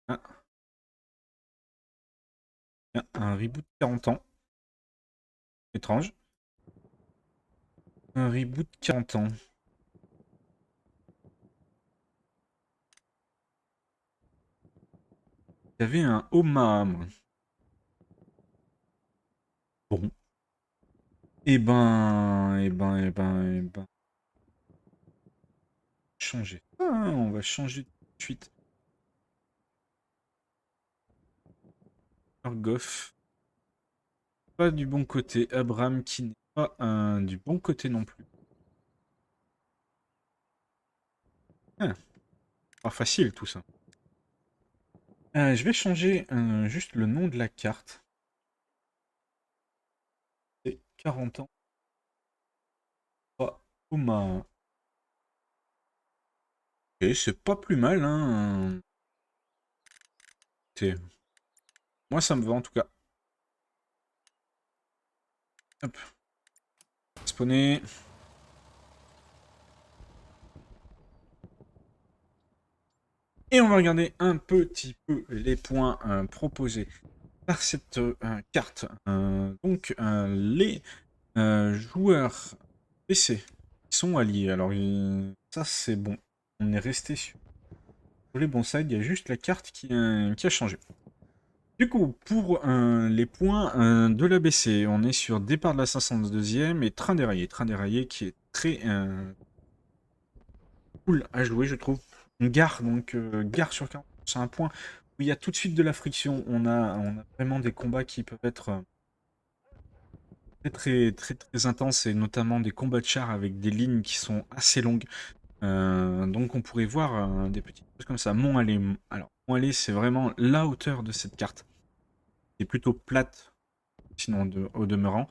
Ah, tiens, un reboot de 40 ans. Étrange. Un reboot de 40 ans. Il y avait un Oma, moi. Bon. Eh ben. Changer. Ah, on va changer tout de suite. Goff. Pas du bon côté. Abraham qui n'est pas du bon côté non plus. Ah, pas facile tout ça. Je vais changer juste le nom de la carte. C'est 40 ans. Pas Oma. Et c'est pas plus mal, hein. Moi, ça me va en tout cas. Hop. Spawner. Et on va regarder un petit peu les points proposés par cette carte. Les joueurs PC sont alliés. Alors, ça, c'est bon. On est resté sur les bons sides. Il y a juste la carte qui a changé. Du coup, pour les points de l'ABC, on est sur départ de la 502e et train déraillé. Train déraillé qui est très cool à jouer, je trouve. Une gare, donc gare sur 40, c'est un point où il y a tout de suite de la friction. On a vraiment des combats qui peuvent être très intenses et notamment des combats de chars avec des lignes qui sont assez longues. Donc on pourrait voir des petites choses comme ça. Mont-Allé. Alors, Mont-Allé, c'est vraiment la hauteur de cette carte. C'est plutôt plate, sinon au demeurant.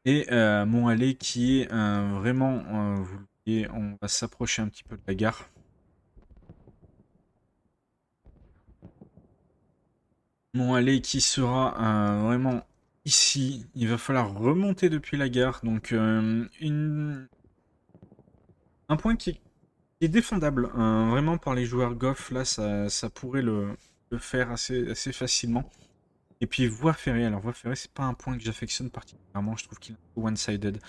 Et Mont-Allé qui est vraiment, vous le voyez, on va s'approcher un petit peu de la gare. Mont-Allé qui sera vraiment ici. Il va falloir remonter depuis la gare. Donc un point qui est défendable, vraiment par les joueurs Goff. Là, ça pourrait le faire assez facilement. Et puis voie ferrée. Alors voie ferrée, c'est pas un point que j'affectionne particulièrement. Je trouve qu'il est un peu one-sided.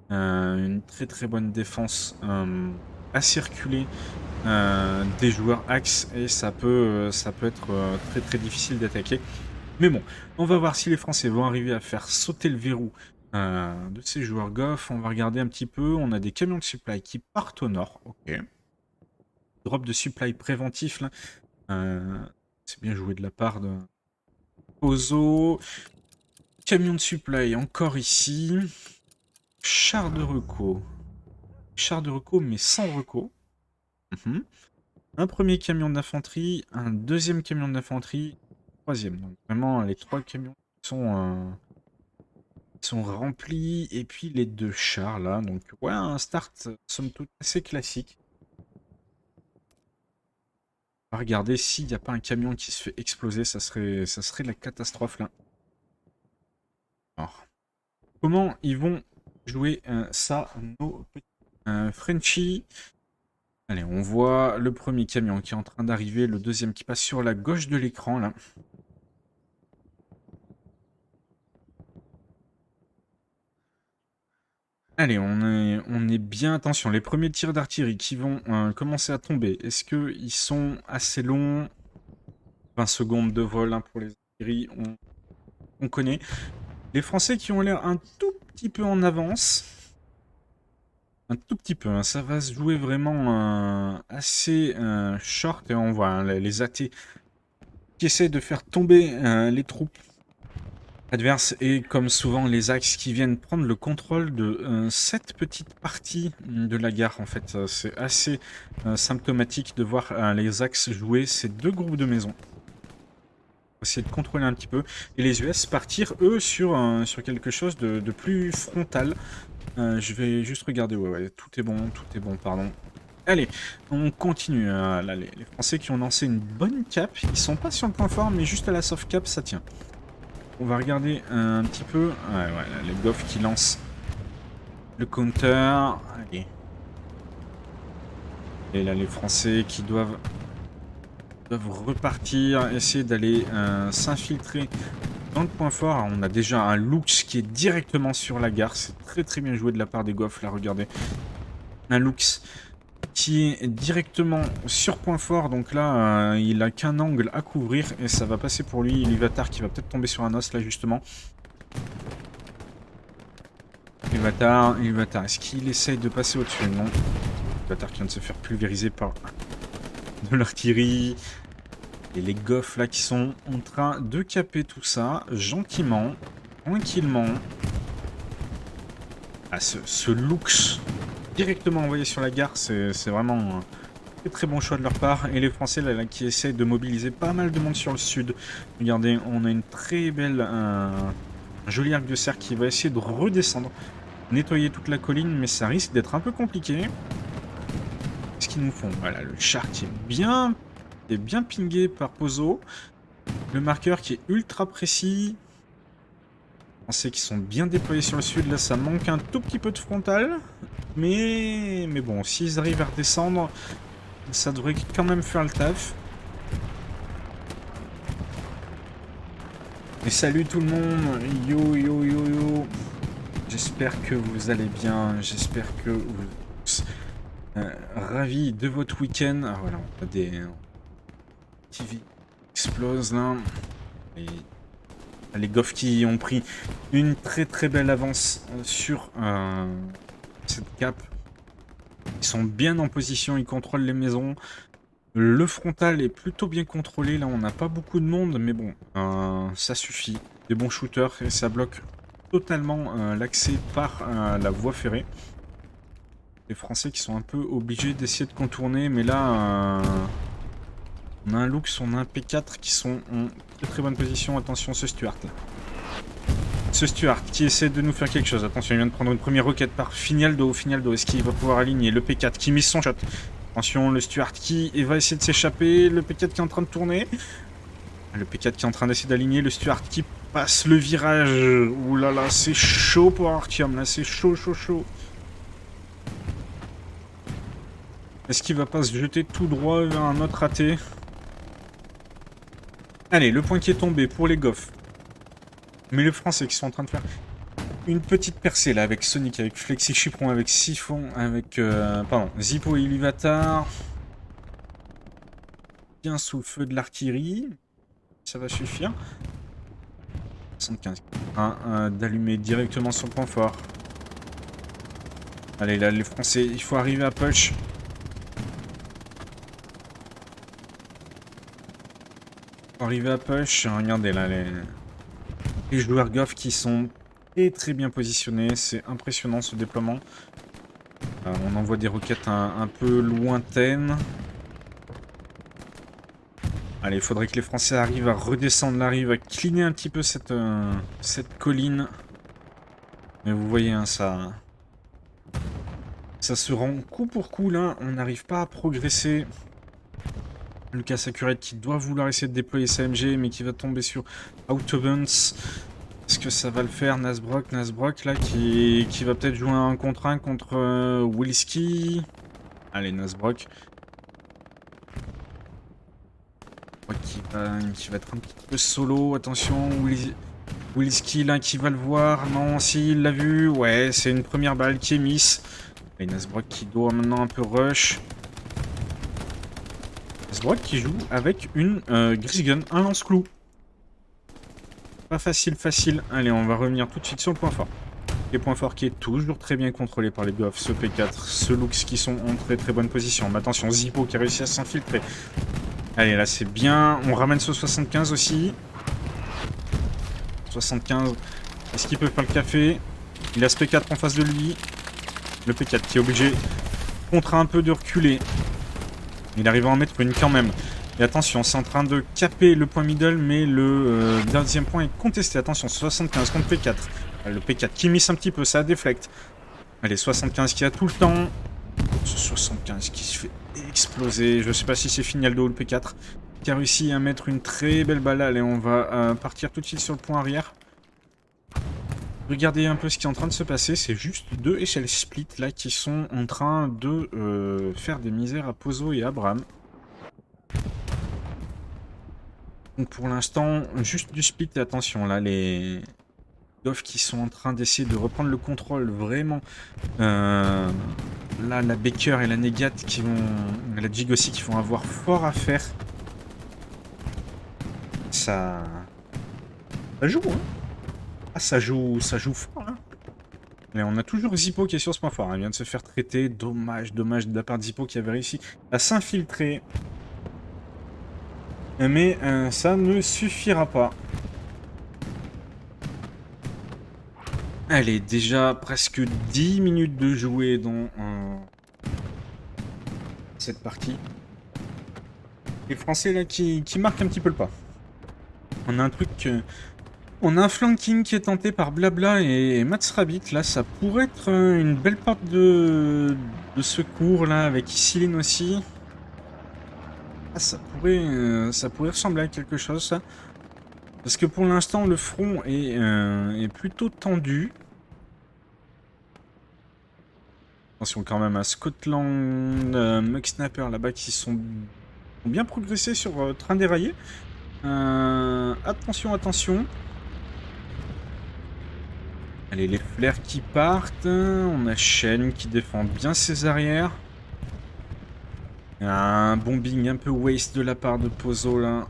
Une très bonne défense à circuler des joueurs axe et ça peut être très difficile d'attaquer. Mais bon, on va voir si les Français vont arriver à faire sauter le verrou de ces joueurs Goff. On va regarder un petit peu. On a des camions de supply qui partent au nord. Ok. Drop de supply préventif là. C'est bien joué de la part de Ozo. Camion de supply encore ici. Char de reco. Char de reco mais sans reco. Mhm. Un premier camion d'infanterie, un deuxième camion d'infanterie, troisième. Donc vraiment les trois camions sont remplis. Et puis les deux chars là. Donc ouais, un start somme toute assez classique. On va regarder s'il n'y a pas un camion qui se fait exploser. Ça serait la catastrophe là. Alors, comment ils vont jouer ça, nos petits Frenchies? Allez, on voit le premier camion qui est en train d'arriver, le deuxième qui passe sur la gauche de l'écran là. Allez, on est bien. Attention, les premiers tirs d'artillerie qui vont commencer à tomber. Est-ce qu'ils sont assez longs? 20 secondes de vol hein, pour les artilleries, on connaît. Les Français qui ont l'air un tout petit peu en avance. Un tout petit peu, hein, ça va se jouer vraiment assez short. Et on voit hein, les athées qui essaient de faire tomber les troupes adverses et comme souvent les axes qui viennent prendre le contrôle de cette petite partie de la gare en fait. C'est assez symptomatique de voir les axes jouer ces deux groupes de maisons. On va essayer de contrôler un petit peu. Et les US partir eux sur quelque chose de plus frontal. Je vais juste regarder, ouais, tout est bon, pardon. Allez, on continue. Là, les Français qui ont lancé une bonne cap, ils sont pas sur le point fort, mais juste à la soft cap, ça tient. On va regarder un petit peu. Ouais, là, les Goff qui lancent le counter. Allez. Et là, les Français qui doivent doivent repartir, essayer d'aller s'infiltrer dans le point fort. Alors, on a déjà un Lux qui est directement sur la gare. C'est très très bien joué de la part des Goffs, là, regardez. Un Lux qui est directement sur point fort. Donc là, il a qu'un angle à couvrir et ça va passer pour lui. L'Ivatar qui va peut-être tomber sur un os, là, justement. L'Ivatar, est-ce qu'il essaye de passer au-dessus? Non. L'Ivatar qui vient de se faire pulvériser par de l'artillerie. Et les Goffs là qui sont en train de caper tout ça, gentiment, tranquillement. Ah, ce Lux directement envoyé sur la gare, c'est vraiment un très très bon choix de leur part. Et les Français là qui essayent de mobiliser pas mal de monde sur le sud. Regardez, on a une très belle, un joli arc de cercle qui va essayer de redescendre, nettoyer toute la colline, mais ça risque d'être un peu compliqué. Qu'est-ce qu'ils nous font? Voilà, le char qui est bien pingé par Pozo. Le marqueur qui est ultra précis. On sait qu'ils sont bien déployés sur le sud. Là, ça manque un tout petit peu de frontal. Mais bon, s'ils arrivent à redescendre, ça devrait quand même faire le taf. Et salut tout le monde. Yo, yo, yo, yo. J'espère que vous allez bien. J'espère que vous... ravis de votre week-end. Ah voilà, on a des... TV explose là. Et les Goffs qui ont pris une très très belle avance sur cette cape. Ils sont bien en position, ils contrôlent les maisons. Le frontal est plutôt bien contrôlé. Là, on n'a pas beaucoup de monde, mais bon, ça suffit. Des bons shooters et ça bloque totalement l'accès par la voie ferrée. Les Français qui sont un peu obligés d'essayer de contourner, mais là... on a un Lux, on a un P4 qui sont en très très bonne position. Attention, ce Stuart là. Ce Stuart qui essaie de nous faire quelque chose. Attention, il vient de prendre une première roquette par Finaldo. Finaldo, est-ce qu'il va pouvoir aligner? Le P4 qui mise son shot. Attention, le Stuart qui va essayer de s'échapper. Le P4 qui est en train de tourner. Le P4 qui est en train d'essayer d'aligner. Le Stuart qui passe le virage. Ouh là là, c'est chaud pour Artyom. Là, c'est chaud, chaud, chaud. Est-ce qu'il va pas se jeter tout droit vers un autre raté? Allez, le point qui est tombé pour les Goffs. Mais les Français qui sont en train de faire une petite percée là avec Sonic, avec Flexi Chypron, avec Siphon, avec pardon, Zippo et Ilivatar. Bien sous le feu de l'artillerie. Ça va suffire. 75. D'allumer directement sur le point fort. Allez là, les Français, il faut arriver à push. Arriver à push, regardez là les joueurs Goff qui sont très bien positionnés, c'est impressionnant ce déploiement. On envoie des roquettes un peu lointaines. Allez, il faudrait que les Français arrivent à redescendre, arrivent à cleaner un petit peu cette colline. Mais vous voyez, hein, ça se rend coup pour coup là, on n'arrive pas à progresser. Lucas Sakuret qui doit vouloir essayer de déployer sa MG mais qui va tomber sur Autobuns. Est-ce que ça va le faire? Nasbrock là qui va peut-être jouer un contre 1 contre Wilski. Allez, Nasbrock. Qui va être un petit peu solo. Attention, Wilski là qui va le voir. Non, si, il l'a vu. Ouais, c'est une première balle qui est mise. Et Nasbrock qui doit maintenant un peu rush. Nasbrock qui joue avec une Grisgun, un lance-clou. Pas facile. Allez, on va revenir tout de suite sur le point fort. Le point fort qui est toujours très bien contrôlé par les Goffs. Ce P4, ce Lux qui sont en très très bonne position. Mais attention, Zippo qui a réussi à s'infiltrer. Allez, là c'est bien. On ramène ce 75 aussi. 75. Est-ce qu'il peut faire le café? Il a ce P4 en face de lui. Le P4 qui est obligé, contre un peu de reculer. Il arrive à en mettre une quand même. Et attention, c'est en train de caper le point middle, mais le deuxième point est contesté. Attention, 75 contre P4. Le P4 qui mise un petit peu, ça déflecte. Allez, 75 qui a tout le temps. Ce 75 qui se fait exploser. Je sais pas si c'est Finaldo ou le P4 qui a réussi à mettre une très belle balle. Allez, on va partir tout de suite sur le point arrière. Regardez un peu ce qui est en train de se passer. C'est juste deux échelles split là qui sont en train de faire des misères à Pozo et à Abraham. Donc pour l'instant, juste du split et attention, là, les Goff qui sont en train d'essayer de reprendre le contrôle, vraiment. Là, la Baker et la Negat qui vont... La Jig aussi qui vont avoir fort à faire. Ça joue, hein. Ah, ça joue fort, hein. Mais on a toujours Zippo qui est sur ce point fort. Il vient de se faire traiter. Dommage de la part de Zippo qui avait réussi à s'infiltrer. Mais ça ne suffira pas. Elle est déjà presque 10 minutes de jouer dans cette partie. Les Français là qui marquent un petit peu le pas. On a un truc... on a un flanking qui est tenté par Blabla et Mats Rabbit. Là, ça pourrait être une belle porte de secours là, avec Isilin aussi. Ah, ça pourrait ressembler à quelque chose, ça. Parce que pour l'instant, le front est plutôt tendu. Attention quand même à Scotland, Mug Snapper là-bas qui sont bien progressés sur train déraillé. Attention. Allez, les flares qui partent. On a Shen qui défend bien ses arrières. Un bombing un peu waste de la part de Pozo là.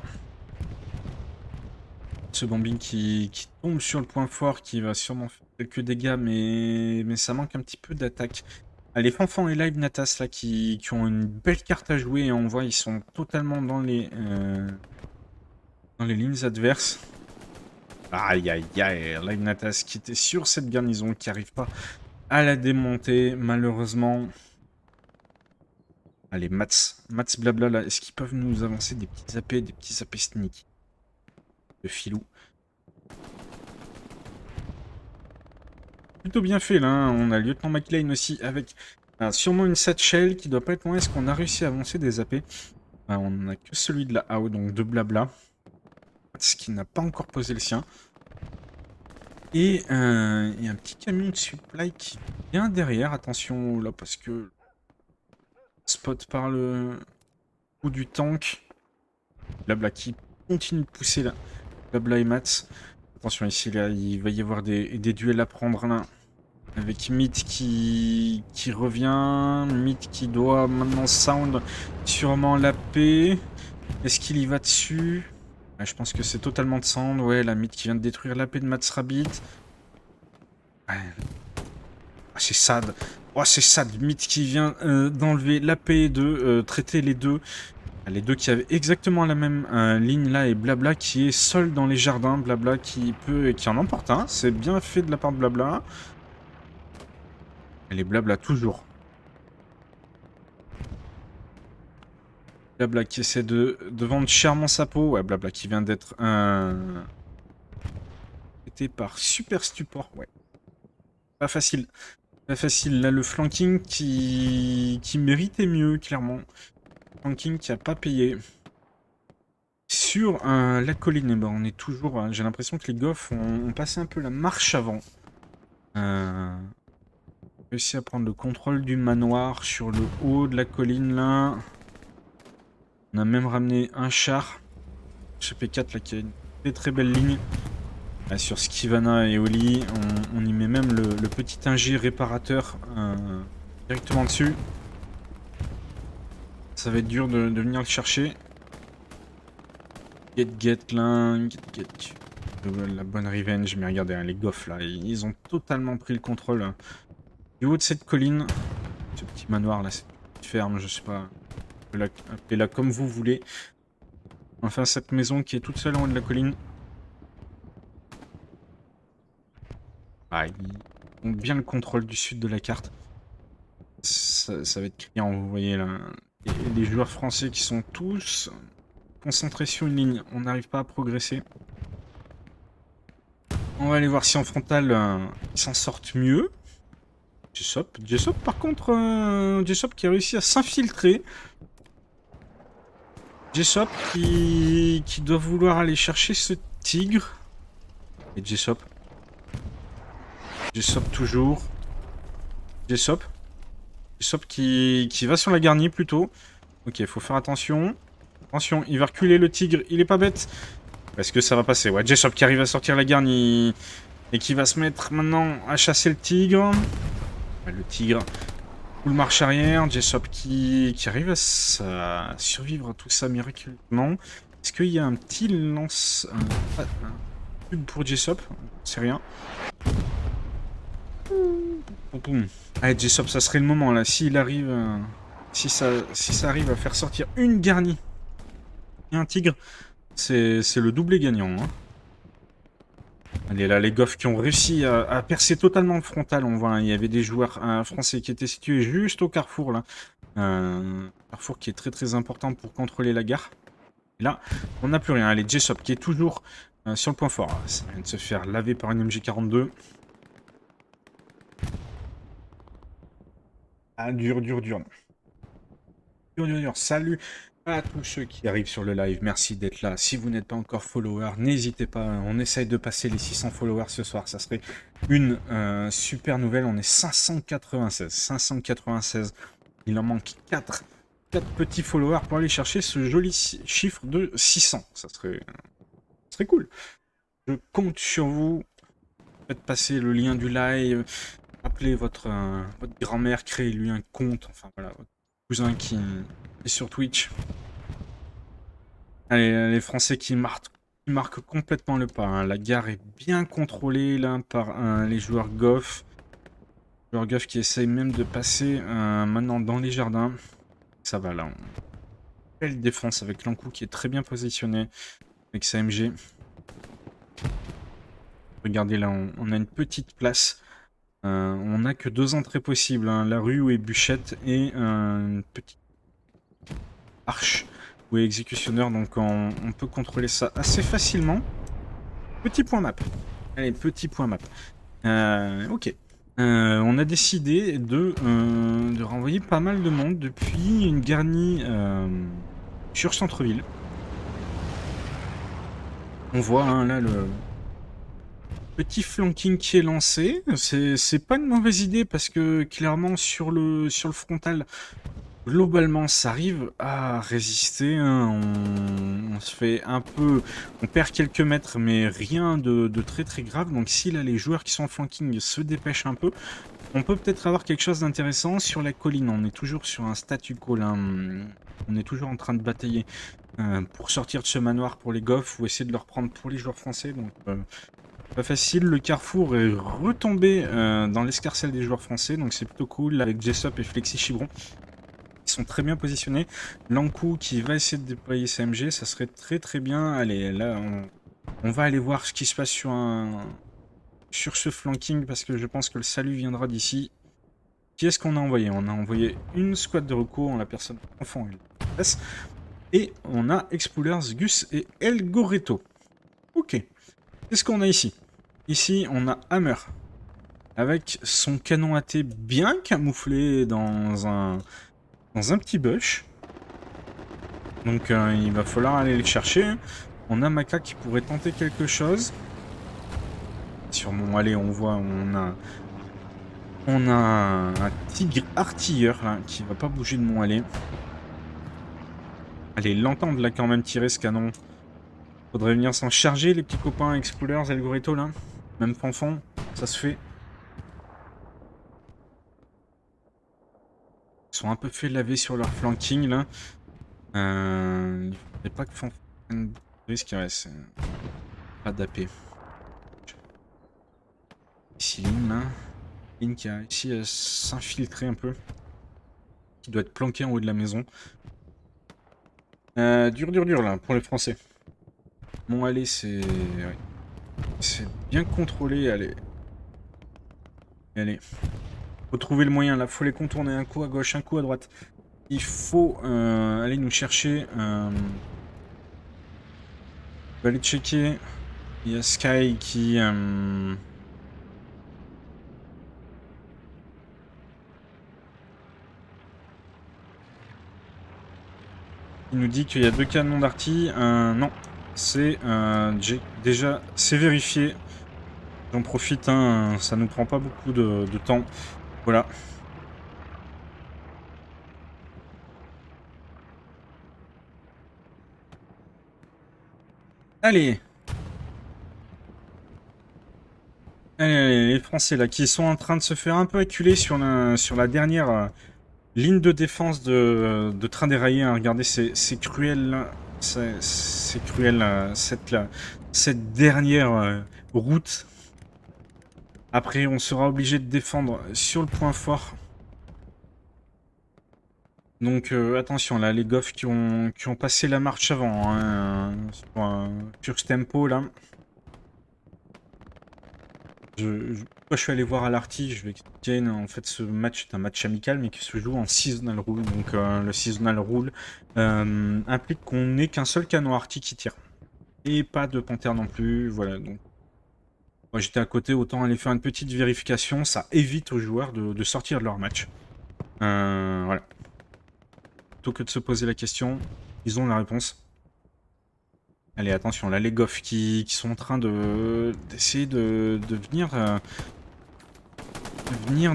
Ce bombing qui tombe sur le point fort, qui va sûrement faire quelques dégâts, mais ça manque un petit peu d'attaque. Les Fanfan et Live Natas là qui ont une belle carte à jouer et on voit ils sont totalement dans les lignes adverses. Aïe aïe aïe, Live Natas qui était sur cette garnison, qui n'arrive pas à la démonter malheureusement. Allez, Mats blabla là, est-ce qu'ils peuvent nous avancer des petits AP sneak de filou? Plutôt bien fait là, hein. On a Lieutenant McLean aussi avec sûrement une satchel qui doit pas être loin. Est-ce qu'on a réussi à avancer des AP? On n'a que celui de la AO, donc de blabla. Ce qui n'a pas encore posé le sien. Et il y a un petit camion de supply qui vient derrière. Attention là parce que spot par le coup du tank. Blabla qui continue de pousser là. Blabla et Mats. Attention ici là, il va y avoir des duels à prendre là. Avec Myth qui revient. Myth qui doit maintenant sound sûrement la paix. Est-ce qu'il y va dessus? Je pense que c'est totalement de sound. Ouais, la Myth qui vient de détruire la paix de Mats Rabbit. Ouais. Ah, c'est sad. Oh, c'est sad. Myth qui vient d'enlever la paix et de traiter les deux. Les deux qui avaient exactement la même ligne là et Blabla qui est seul dans les jardins. Blabla qui en emporte un. C'est bien fait de la part de Blabla. Elle est Blabla toujours. Blabla qui essaie de vendre chèrement sa peau. Ouais, Blabla qui vient d'être traité par Super Stupor. Ouais. Pas facile. Pas facile. Là, le flanking qui méritait mieux, clairement. Flanking qui a pas payé. Sur la colline, eh ben, on est toujours... j'ai l'impression que les Goffs ont passé un peu la marche avant. Réussi à prendre le contrôle du manoir sur le haut de la colline là. On a même ramené un char. CP4 là qui a une très belle ligne. Là, sur Skivana et Oli, on y met même le petit ingé réparateur directement dessus. Ça va être dur de venir le chercher. Get là, get. La bonne revenge, mais regardez hein, les Goffs là, ils ont totalement pris le contrôle du haut de cette colline. Ce petit manoir là, cette petite ferme, je sais pas. Appelez-la comme vous voulez. Enfin, cette maison qui est toute seule en haut de la colline. Ils ont bien le contrôle du sud de la carte. Ça va être criant, vous voyez là. Et les joueurs français qui sont tous concentrés sur une ligne. On n'arrive pas à progresser. On va aller voir si en frontal, ils s'en sortent mieux. Jessop par contre, Jessop qui a réussi à s'infiltrer. Jessop qui doit vouloir aller chercher ce tigre. Et Jessop toujours. Jessop qui va sur la garnie plutôt. Ok, faut faire attention. Attention, il va reculer le tigre, il est pas bête. Est-ce que ça va passer? Ouais, Jessop qui arrive à sortir la garnie et qui va se mettre maintenant à chasser le tigre. Ouais, le tigre, full marche arrière. Jessop qui arrive à survivre à tout ça miraculeusement. Est-ce qu'il y a un petit lance... un pub pour Jessop? C'est rien. Boum, boum. Allez, Jessop, ça serait le moment là. S'il arrive... si ça arrive à faire sortir une garnie et un tigre, c'est le doublé gagnant. Hein. Allez, là, les Goffs qui ont réussi à percer totalement le frontal. On voit, hein, il y avait des joueurs français qui étaient situés juste au carrefour, là. Carrefour qui est très très important pour contrôler la gare. Et là, on n'a plus rien. Allez, Jessop qui est toujours sur le point fort. Ça vient de se faire laver par une MG42. Ah, dur, dur, dur. Dur, dur, dur. Salut à tous ceux qui arrivent sur le live. Merci d'être là. Si vous n'êtes pas encore follower, n'hésitez pas. On essaye de passer les 600 followers ce soir. Ça serait une super nouvelle. On est 596. 596. Il en manque 4 petits followers pour aller chercher ce joli chiffre de 600. Ça serait cool. Je compte sur vous. Faites passer le lien du live. Appelez votre grand-mère, créez-lui un compte. Enfin voilà, votre cousin qui est sur Twitch. Allez, les Français qui marquent complètement le pas. Hein. La gare est bien contrôlée là par les joueurs Goff. Les joueurs Goff qui essayent même de passer maintenant dans les jardins. Ça va là. Belle défense avec Lankou qui est très bien positionné avec sa MG. Regardez là, on a une petite place. On n'a que 2 entrées possibles. Hein. La rue où est Bûchette et une petite arche où est Exécutionneur. Donc on peut contrôler ça assez facilement. Petit point map. Allez, petit point map. Ok. On a décidé de renvoyer pas mal de monde depuis une garnie sur centre-ville. On voit hein, là le petit flanking qui est lancé. C'est pas une mauvaise idée parce que clairement sur le frontal, globalement ça arrive à résister. Hein. On se fait un peu... On perd quelques mètres mais rien de très très grave. Donc si là les joueurs qui sont en flanking se dépêchent un peu, on peut peut-être avoir quelque chose d'intéressant sur la colline. On est toujours sur un statu quo là. On est toujours en train de batailler pour sortir de ce manoir pour les Goffs ou essayer de le reprendre pour les joueurs français. Donc pas facile. Le carrefour est retombé dans l'escarcelle des joueurs français. Donc c'est plutôt cool avec Jessop et Flexi Chibron. Ils sont très bien positionnés. Lankou qui va essayer de déployer sa MG. Ça serait très très bien. Allez, là on va aller voir ce qui se passe sur ce flanking parce que je pense que le salut viendra d'ici. Qui est-ce qu'on a envoyé? On a envoyé une squad de recours en la personne enfant et on a Explorers, Gus et El Goreto. Ok. Qu'est-ce qu'on a ici? Ici, on a Hammer avec son canon AT bien camouflé dans un petit bush. Donc il va falloir aller le chercher. On a Maka qui pourrait tenter quelque chose. Sur mon allée, on voit, on a un tigre artilleur là, qui va pas bouger de mon allée. Allez, l'entendre là quand même tirer ce canon. Faudrait venir s'en charger les petits copains Explorers, Algoritho là. Même fanfan, ça se fait. Ils sont un peu fait laver sur leur flanking là. Il faudrait pas que fanfan risque, ouais, c'est pas d'AP. Ici Lynn là. Lynn qui a réussi à s'infiltrer un peu. Qui doit être planqué en haut de la maison. Dur là pour les Français. Mon allée c'est... Ouais. C'est bien contrôlé, allez. Allez. Faut trouver le moyen là, faut les contourner un coup à gauche, un coup à droite. Il faut aller nous chercher... On va aller checker. Il y a Sky qui... Il nous dit qu'il y a 2 canons d'arty. Non, c'est déjà c'est vérifié. J'en profite, hein, ça nous prend pas beaucoup de temps. Voilà. Allez. Allez, les Français là qui sont en train de se faire un peu acculer sur la dernière ligne de défense de train déraillé. Hein. Regardez, c'est cruel. Là. C'est cruel cette dernière route. Après, on sera obligé de défendre sur le point fort. Donc attention là, les Goffs qui ont passé la marche avant hein, sur ce tempo là. Pourquoi je suis allé voir à l'Arty, je vais expliquer. En fait, ce match est un match amical, mais qui se joue en seasonal rule. Donc, le seasonal rule implique qu'on n'ait qu'un seul canon Arty qui tire. Et pas de panthère non plus. Voilà, donc. Moi, j'étais à côté, autant aller faire une petite vérification. Ça évite aux joueurs de sortir de leur match. Voilà. Plutôt que de se poser la question, ils ont la réponse. Allez, attention, là, les Goffs qui sont en train d'essayer de venir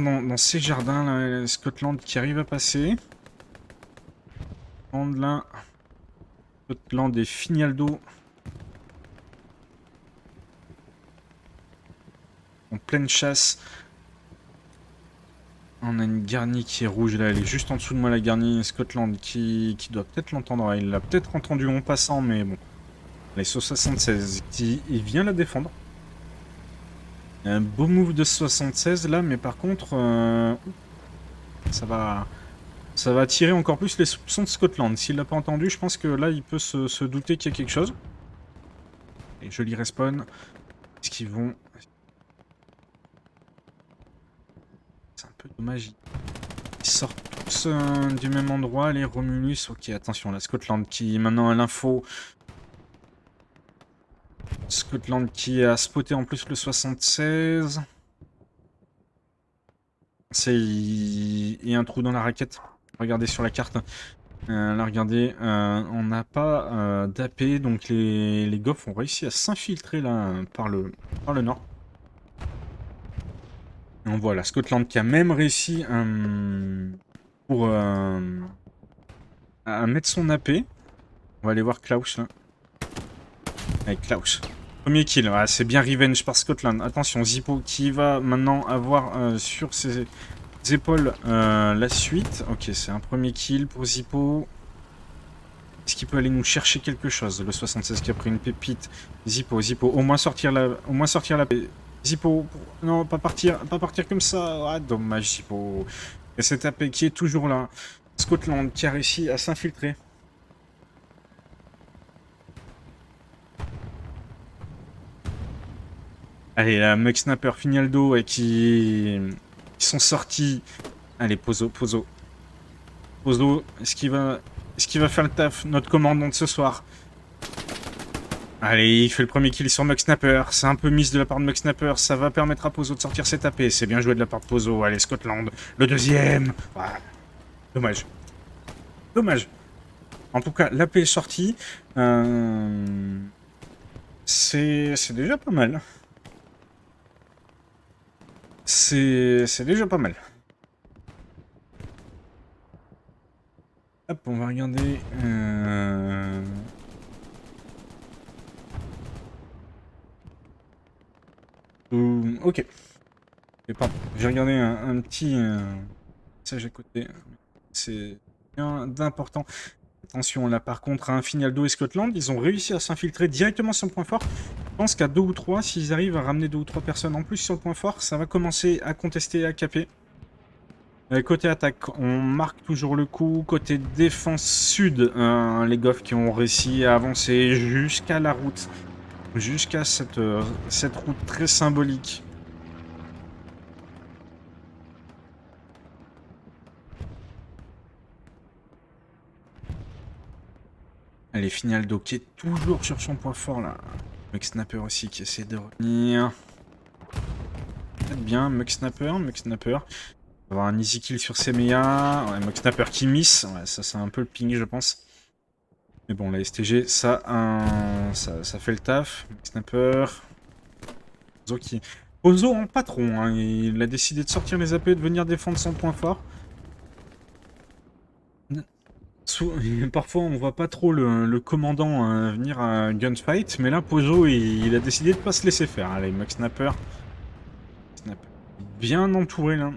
dans ces jardins, là, Scotland qui arrive à passer. Là, Scotland et Fignaldo en pleine chasse. On a une garnie qui est rouge là, elle est juste en dessous de moi, la garnie Scotland qui doit peut-être l'entendre. Il l'a peut-être entendu en passant, mais bon. Les SO 76 il vient la défendre. Un beau move de 76 là, mais par contre, ça va attirer encore plus les soupçons de Scotland. S'il l'a pas entendu, je pense que là, il peut se douter qu'il y a quelque chose. Et joli respawn. Est-ce qu'ils vont... C'est un peu dommage. Ils sortent tous du même endroit, les Romulus. Ok, attention, la Scotland qui maintenant a l'info. Scotland qui a spoté en plus le 76. Il y a un trou dans la raquette. Regardez sur la carte. Là, regardez, on n'a pas d'AP, donc les Goffs ont réussi à s'infiltrer là par le nord. Et on voit la Scotland qui a même réussi à mettre son AP. On va aller voir Klaus là. Avec Klaus. Premier kill, ouais, c'est bien revenge par Scotland. Attention, Zippo qui va maintenant avoir sur ses épaules la suite. Ok, c'est un premier kill pour Zippo. Est-ce qu'il peut aller nous chercher quelque chose? Le 76 qui a pris une pépite. Zippo, au moins sortir la Zippo, non, pas partir comme ça. Ah, dommage, Zippo. Et cet AP qui est toujours là. Scotland qui a réussi à s'infiltrer. Allez, la Mug Snapper, Fignaldo et qui sont sortis. Allez, Pozo. Est-ce qu'il va faire le taf, notre commandant de ce soir? Allez, il fait le premier kill sur Mug Snapper. C'est un peu miss de la part de Mug Snapper. Ça va permettre à Pozo de sortir ses tapés. C'est bien joué de la part de Pozo. Allez, Scotland. Le deuxième. Ah, dommage. En tout cas, l'AP est sortie. C'est déjà pas mal. C'est déjà pas mal. Hop, on va regarder... Ok. Pardon, j'ai regardé un petit message à côté. C'est bien d'important. Attention, là par contre, à Fignaldo et Scotland, ils ont réussi à s'infiltrer directement sur le point fort. Je pense qu'à 2 ou 3, s'ils arrivent à ramener 2 ou 3 personnes en plus sur le point fort, ça va commencer à contester et à caper. Côté attaque, on marque toujours le coup. Côté défense sud, les Goffs qui ont réussi à avancer jusqu'à la route. Jusqu'à cette route très symbolique. Allez, Fignaldo qui est toujours sur son point fort là. Mug Snapper aussi qui essaie de revenir. Peut-être bien, Mug Snapper. On va avoir un easy kill sur Semeya. Ouais, Mug Snapper qui miss. Ouais, ça c'est un peu le ping je pense. Mais bon, la STG, ça fait le taf. Mug Snapper. Pozo en patron, hein. Il a décidé de sortir les AP et de venir défendre son point fort. Parfois on voit pas trop le commandant venir à gunfight, mais là Pozo il a décidé de pas se laisser faire. Allez, Mug Snapper. Bien entouré là.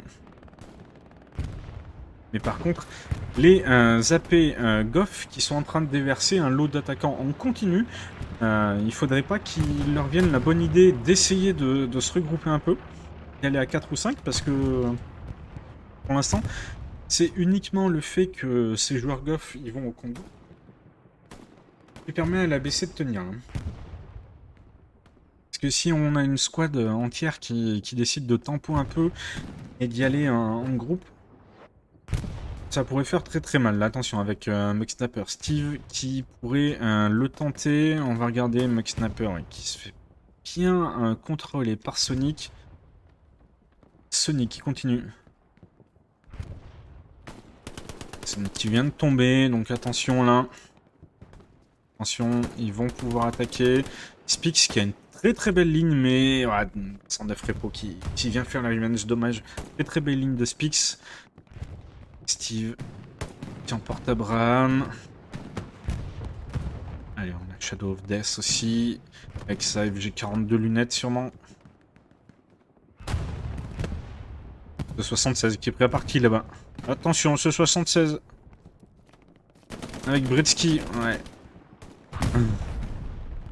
Mais par contre, les AP Goff qui sont en train de déverser un lot d'attaquants en continu, il faudrait pas qu'il leur vienne la bonne idée d'essayer de se regrouper un peu, d'aller à 4 ou 5, parce que pour l'instant, c'est uniquement le fait que ces joueurs Goff ils vont au combo qui permet à la BC de tenir. Hein. Parce que si on a une squad entière qui décide de tempo un peu et d'y aller en groupe, ça pourrait faire très très mal. Là, attention, avec Mug Snapper Steve qui pourrait le tenter. On va regarder Mug Snapper qui se fait bien contrôler par Sonic. Sonic qui continue. Sonic qui vient de tomber, donc attention là. Attention, ils vont pouvoir attaquer. Spix qui a une très très belle ligne, mais ouais, Sandef Repo qui vient faire la revenge, dommage. Très très belle ligne de Spix. Steve qui emporte Abraham. Allez, on a Shadow of Death aussi. Avec ça, FG42 lunettes sûrement. Ce 76 qui est prêt à partir là-bas. Attention, ce 76. Avec Britsky, ouais.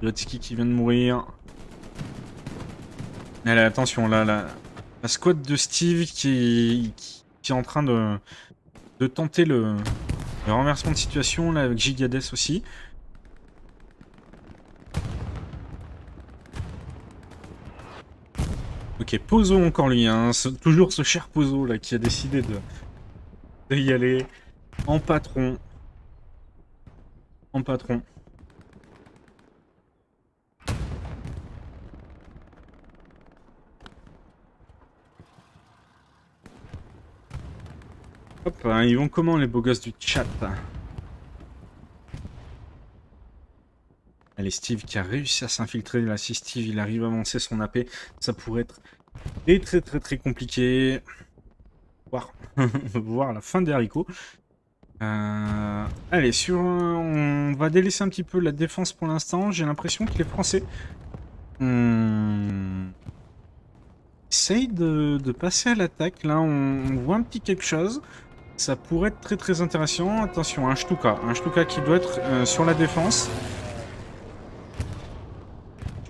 Britsky qui vient de mourir. Allez, attention, là, la squad de Steve qui est en train de tenter le renversement de situation, là, avec Gigades aussi. Ok, Pozo encore lui, hein. Toujours ce cher Pozo, là, qui a décidé de y aller en patron. En patron. Hop, hein, ils vont comment les beaux gosses du chat? Allez, Steve qui a réussi à s'infiltrer. Là, si Steve il arrive à avancer son AP, ça pourrait être très compliqué. Voir la fin des haricots. Allez, on va délaisser un petit peu la défense pour l'instant. J'ai l'impression que les Français essayent de passer à l'attaque. Là, on voit un petit quelque chose. Ça pourrait être très intéressant. Attention, un Shtuka qui doit être sur la défense.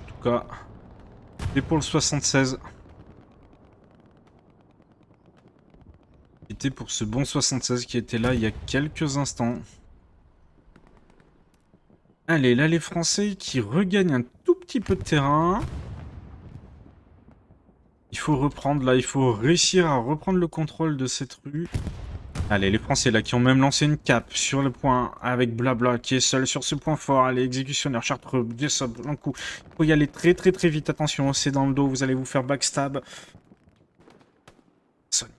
Shtuka. Épaule 76. C'était pour ce bon 76 qui était là il y a quelques instants. Allez, là les Français qui regagnent un tout petit peu de terrain. Il faut reprendre là, il faut réussir à reprendre le contrôle de cette rue. Allez, les Français là qui ont même lancé une cape sur le point avec Blabla qui est seul sur ce point fort. Allez, exécutionnaire, Chartreux, Dessop, un coup. Il faut y aller très vite. Attention, c'est dans le dos, vous allez vous faire backstab. Sonic.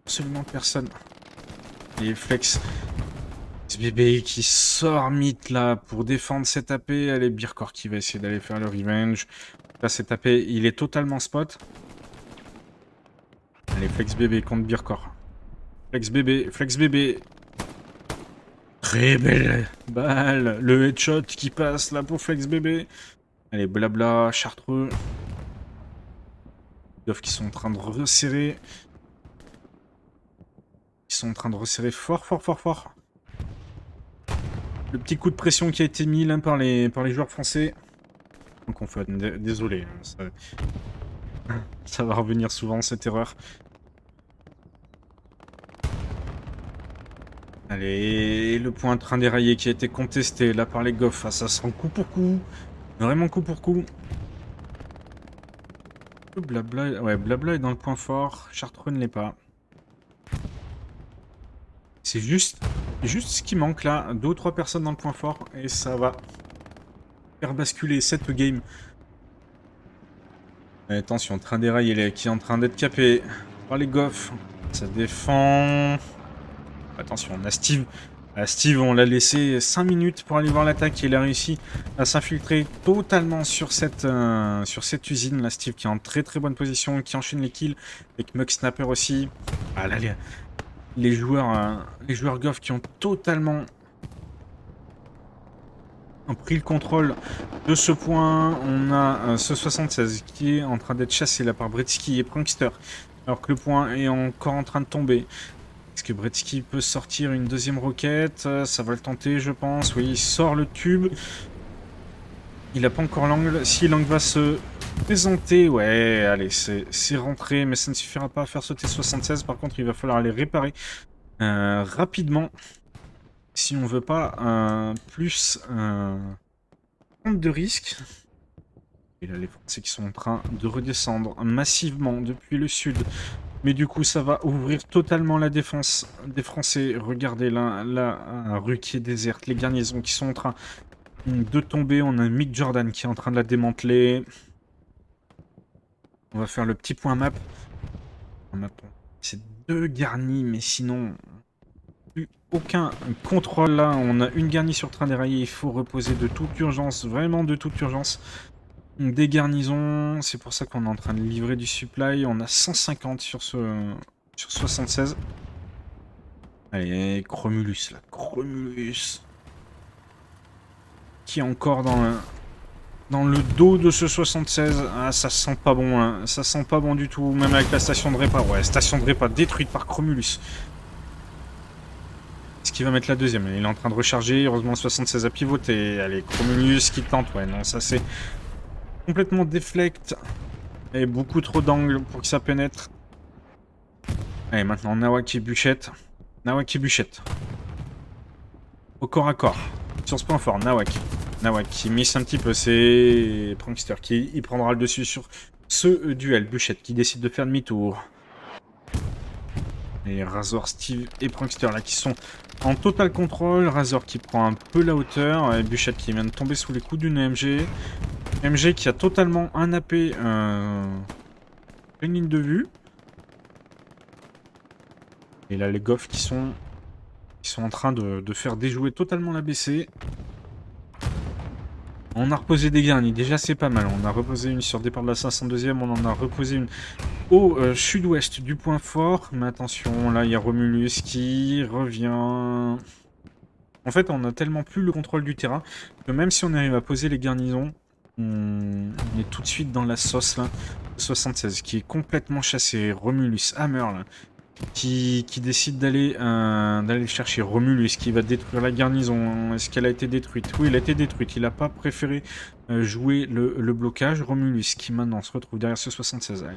Absolument personne. Et Flex. Bébé qui sort mythe là pour défendre cette AP. Allez, Birkor qui va essayer d'aller faire le revenge. Là, cette AP, il est totalement spot. Allez, Flex Bébé contre Birkor. Flex Bébé. Très belle balle. Le headshot qui passe là pour Flex Bébé. Allez, Blabla, Chartreux. Goff qui sont en train de resserrer. Ils sont en train de resserrer fort. Le petit coup de pression qui a été mis là par les joueurs français. Donc on fait... Désolé, ça va revenir souvent cette erreur. Allez, le point train déraillé qui a été contesté là par les Goff. Ah, ça sent coup pour coup. Vraiment coup pour coup. Blabla, ouais, Blabla est dans le point fort. Chartreux ne l'est pas. C'est juste ce qui manque là. 2 ou 3 personnes dans le point fort et ça va faire basculer cette game. Et attention, train déraillé qui est en train d'être capé par les Goff. Ça défend. Attention, on a Steve. Steve, on l'a laissé 5 minutes pour aller voir l'attaque. Il a réussi à s'infiltrer totalement sur cette usine. Là, Steve qui est en très bonne position, qui enchaîne les kills. Avec Mug Snapper aussi. Ah là, les joueurs Goff qui ont totalement pris le contrôle de ce point. On a ce 76 qui est en train d'être chassé là par Bretsky et Prankster, alors que le point est encore en train de tomber. Est-ce que Bretsky peut sortir une deuxième roquette? Ça va le tenter, je pense. Oui, il sort le tube. Il n'a pas encore l'angle. Si l'angle va se présenter, ouais, allez, c'est rentré, mais ça ne suffira pas à faire sauter 76. Par contre, il va falloir les réparer rapidement si on veut pas plus prendre de risques. Et là, les Français qui sont en train de redescendre massivement depuis le sud. Mais du coup, ça va ouvrir totalement la défense des Français. Regardez là, la rue qui est déserte, les garnisons qui sont en train de tomber. On a Mick Jordan qui est en train de la démanteler. On va faire le petit point map. C'est 2 garnis, mais sinon, plus aucun contrôle là. On a une garnie sur train déraillé. Il faut reposer de toute urgence, vraiment de toute urgence. Des garnisons, c'est pour ça qu'on est en train de livrer du supply. On a 150 sur 76. Allez, Chromulus là, Chromulus. Qui est encore dans le dos de ce 76. Ah, ça sent pas bon, hein. Ça sent pas bon du tout, même avec la station de répa. Ouais, station de répa détruite par Chromulus. Est-ce qu'il va mettre la deuxième? Il est en train de recharger, heureusement 76 a pivoté. Allez, Chromulus qui tente, ouais, non, ça c'est complètement déflect. Et beaucoup trop d'angles pour que ça pénètre. Allez, maintenant Nawak et Bûchette. Nawak et Bûchette. Au corps à corps. Sur ce point fort, Nawak. Nawak qui miss un petit peu, c'est Prankster qui il prendra le dessus sur ce duel. Bûchette qui décide de faire demi-tour. Et Razor, Steve et Prankster là qui sont en total contrôle. Razor qui prend un peu la hauteur. Et Bûchette qui vient de tomber sous les coups d'une MG. MG qui a totalement un AP une ligne de vue. Et là les Goffs qui sont en train de faire déjouer totalement la BC. On a reposé des garnis, déjà c'est pas mal. On a reposé une sur départ de la 502e, on en a reposé une au sud-ouest du point fort. Mais attention, là il y a Romulus qui revient. En fait, on a tellement plus le contrôle du terrain que même si on arrive à poser les garnisons, on est tout de suite dans la sauce là. 76 qui est complètement chassé. Romulus, Hammer là, qui décide d'aller chercher Romulus, qui va détruire la garnison. Est-ce qu'elle a été détruite? Oui, elle a été détruite. Il n'a pas préféré jouer le blocage. Romulus qui maintenant se retrouve derrière ce 76. Allez.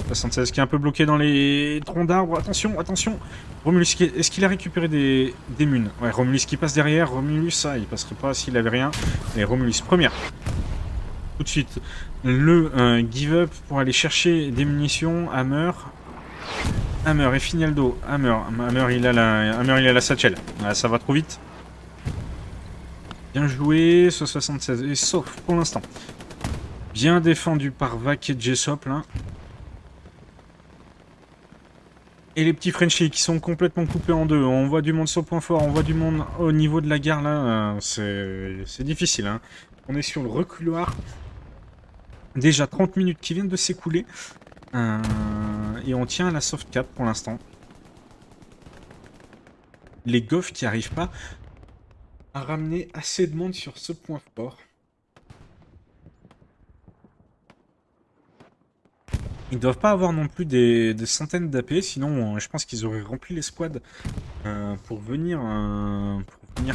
76 qui est un peu bloqué dans les troncs d'arbres. Attention, attention. Romulus, est-ce qu'il a récupéré des munes? Ouais, Romulus qui passe derrière. Romulus, ça, il passerait pas s'il avait rien. Et Romulus, première. Tout de suite, le give up pour aller chercher des munitions. Hammer et Finaldo. Hammer, il a la satchel. Ah, ça va trop vite. Bien joué, ce 76. Et sauf pour l'instant. Bien défendu par Vac et Jessop là. Et les petits Frenchies qui sont complètement coupés en deux. On voit du monde sur le point fort, on voit du monde au niveau de la gare là. C'est difficile. Hein. On est sur le reculoir. Déjà 30 minutes qui viennent de s'écouler. Et on tient à la soft cap pour l'instant. Les Goffs qui n'arrivent pas à ramener assez de monde sur ce point fort. Ils ne doivent pas avoir non plus des centaines d'AP, sinon je pense qu'ils auraient rempli les squads pour venir